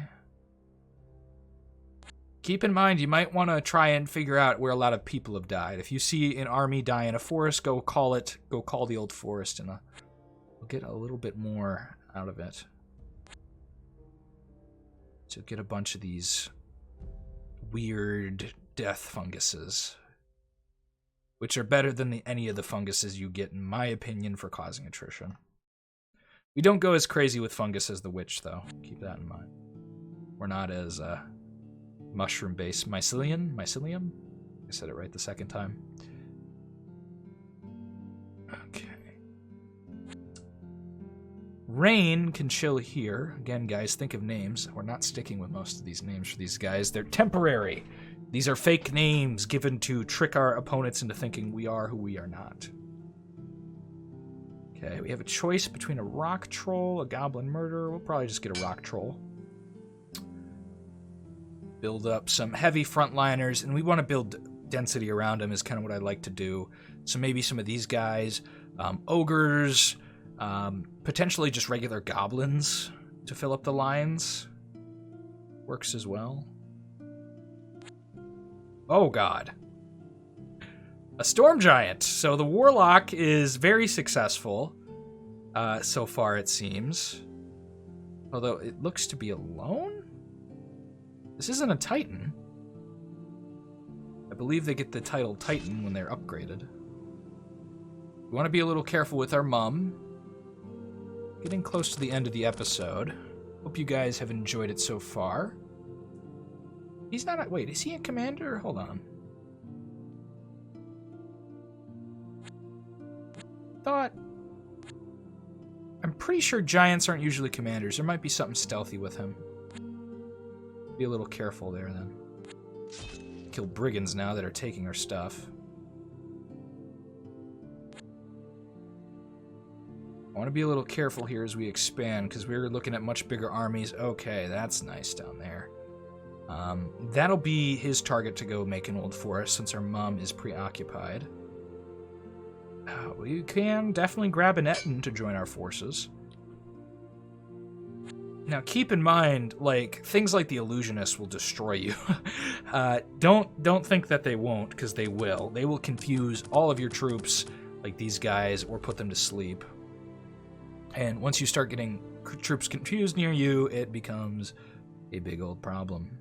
Keep in mind, you might want to try and figure out where a lot of people have died. If you see an army die in a forest, go call it. Go call the old forest, and we'll get a little bit more out of it. So get a bunch of these weird death funguses, which are better than any of the funguses you get, in my opinion, for causing attrition. We don't go as crazy with fungus as the witch, though. Keep that in mind. We're not as mushroom-based mycelium. I said it right the second time. Okay. Rain can chill here. Again, guys, think of names. We're not sticking with most of these names for these guys. They're temporary. These are fake names given to trick our opponents into thinking we are who we are not. Okay, we have a choice between a rock troll, a goblin murderer. We'll probably just get a rock troll. Build up some heavy frontliners, and we want to build density around them is kind of what I like to do. So maybe some of these guys, ogres, potentially just regular goblins to fill up the lines. Works as well. Oh god. A storm giant. So the warlock is very successful so far, it seems. Although it looks to be alone? This isn't a Titan. I believe they get the title Titan when they're upgraded. We want to be a little careful with our mum. Getting close to the end of the episode. Hope you guys have enjoyed it so far. He's not a... Wait, is he a commander? Hold on. I'm pretty sure giants aren't usually commanders. There might be something stealthy with him. Be a little careful there, then. Kill brigands now that are taking our stuff. I want to be a little careful here as we expand, because we're looking at much bigger armies. Okay, that's nice down there. That'll be his target to go make an old forest, since our mom is preoccupied. We can definitely grab an Etten to join our forces. Now, keep in mind, like, things like the illusionists will destroy you. Don't think that they won't, because they will. They will confuse all of your troops, like these guys, or put them to sleep. And once you start getting troops confused near you, it becomes a big old problem.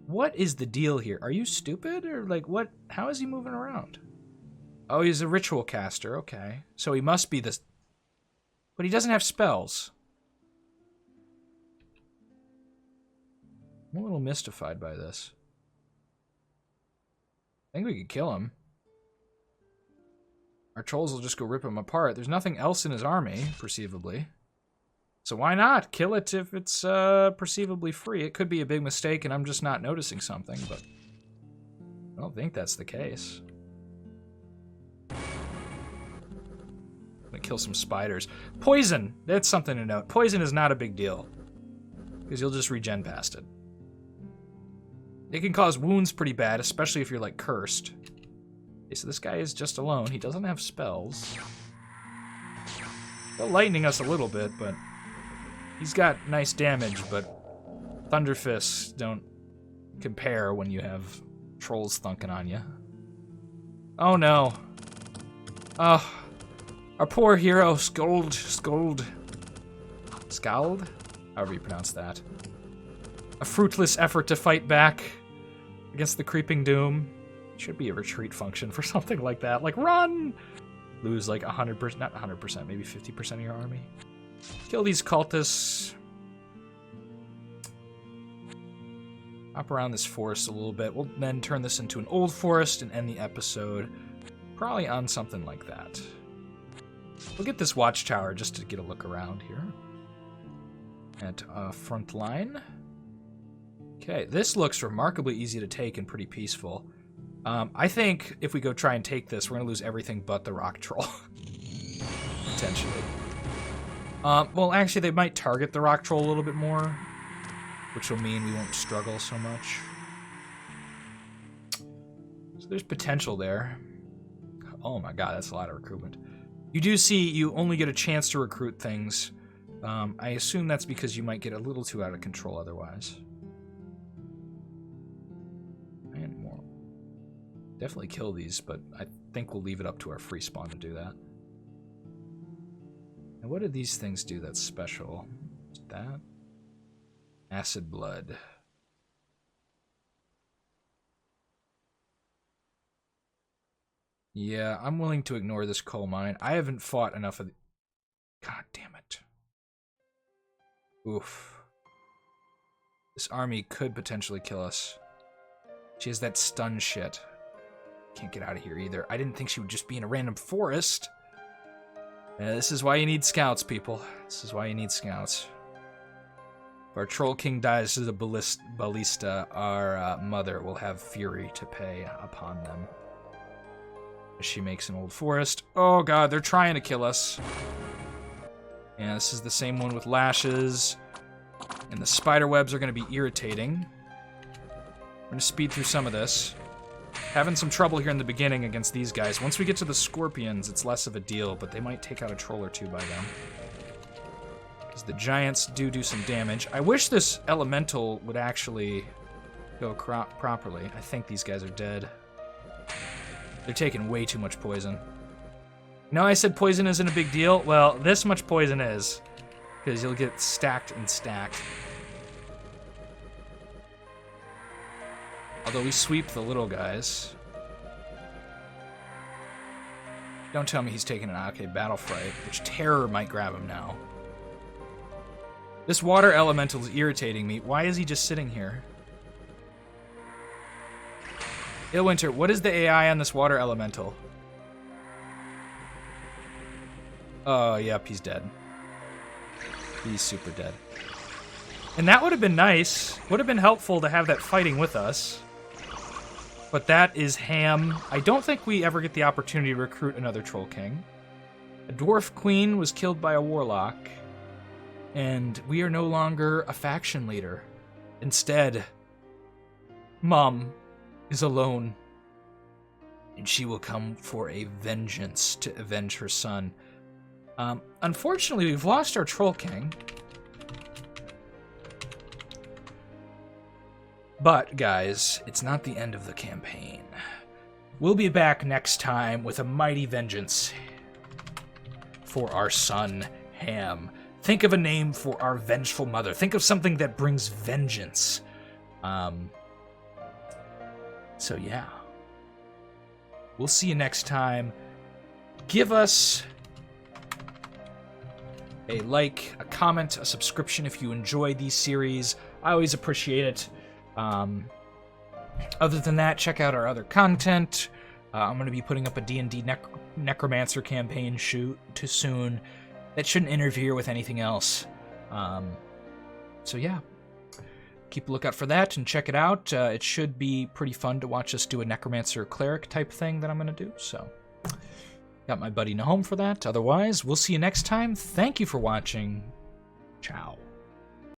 What is the deal here? Are you stupid? Or, like, what? How is he moving around? Oh, he's a ritual caster. Okay. So he must be this... But he doesn't have spells. I'm a little mystified by this. I think we could kill him. Our trolls will just go rip him apart. There's nothing else in his army, perceivably. So why not? Kill it if it's perceivably free. It could be a big mistake and I'm just not noticing something, but I don't think that's the case. I'm gonna kill some spiders. Poison! That's something to note. Poison is not a big deal, because you'll just regen past it. It can cause wounds pretty bad, especially if you're, like, cursed. Okay, so this guy is just alone. He doesn't have spells. They're lightning us a little bit, but he's got nice damage, but Thunder Fists don't compare when you have trolls thunking on you. Oh no. Oh, our poor hero, Skald, however you pronounce that. A fruitless effort to fight back against the creeping doom. Should be a retreat function for something like that. Like, run! Lose like 100%, not 100%, maybe 50% of your army. Kill these cultists. Hop around this forest a little bit. We'll then turn this into an old forest and end the episode probably on something like that. We'll get this watchtower just to get a look around here. At front line. Okay, this looks remarkably easy to take and pretty peaceful. I think if we go try and take this, we're going to lose everything but the rock troll. Potentially. Well, actually, they might target the rock troll a little bit more, which will mean we won't struggle so much. So there's potential there. Oh my god, that's a lot of recruitment. You do see you only get a chance to recruit things. I assume that's because you might get a little too out of control otherwise. And more. Definitely kill these, but I think we'll leave it up to our free spawn to do that. And what do these things do that's special? Is that? Acid blood. Yeah, I'm willing to ignore this coal mine. I haven't fought enough of the... God damn it. Oof. This army could potentially kill us. She has that stun shit. Can't get out of here either. I didn't think she would just be in a random forest. This is why you need scouts, people. This is why you need scouts. If our Troll King dies to the ballista, our mother will have fury to pay upon them. She makes an old forest. Oh god, they're trying to kill us. Yeah, this is the same one with lashes. And the spider webs are going to be irritating. We're going to speed through some of this. Having some trouble here in the beginning against these guys. Once we get to the scorpions, it's less of a deal, but they might take out a troll or two by then. Because the giants do some damage. I wish this elemental would actually go properly. I think these guys are dead. They're taking way too much poison. No, I said poison isn't a big deal. Well, this much poison is. Because you'll get stacked and stacked. Although we sweep the little guys. Don't tell me he's taking an okay battle fright, which terror might grab him now. This water elemental is irritating me. Why is he just sitting here? Illwinter, what is the AI on this water elemental? Oh, yep, he's dead. He's super dead. And that would have been nice. Would have been helpful to have that fighting with us. But that is ham. I don't think we ever get the opportunity to recruit another Troll King. A Dwarf Queen was killed by a Warlock. And we are no longer a faction leader. Instead, Mom is alone. And she will come for a vengeance to avenge her son. Unfortunately, we've lost our Troll King. But, guys, it's not the end of the campaign. We'll be back next time with a mighty vengeance for our son, Ham. Think of a name for our vengeful mother. Think of something that brings vengeance. So, yeah. We'll see you next time. Give us a like, a comment, a subscription if you enjoy these series. I always appreciate it. Other than that, check out our other content. I'm going to be putting up a D&D Necromancer campaign soon. That shouldn't interfere with anything else. So yeah, keep a lookout for that and check it out. It should be pretty fun to watch us do a Necromancer cleric type thing that I'm going to do. So got my buddy Nahom for that. Otherwise, we'll see you next time. Thank you for watching. Ciao.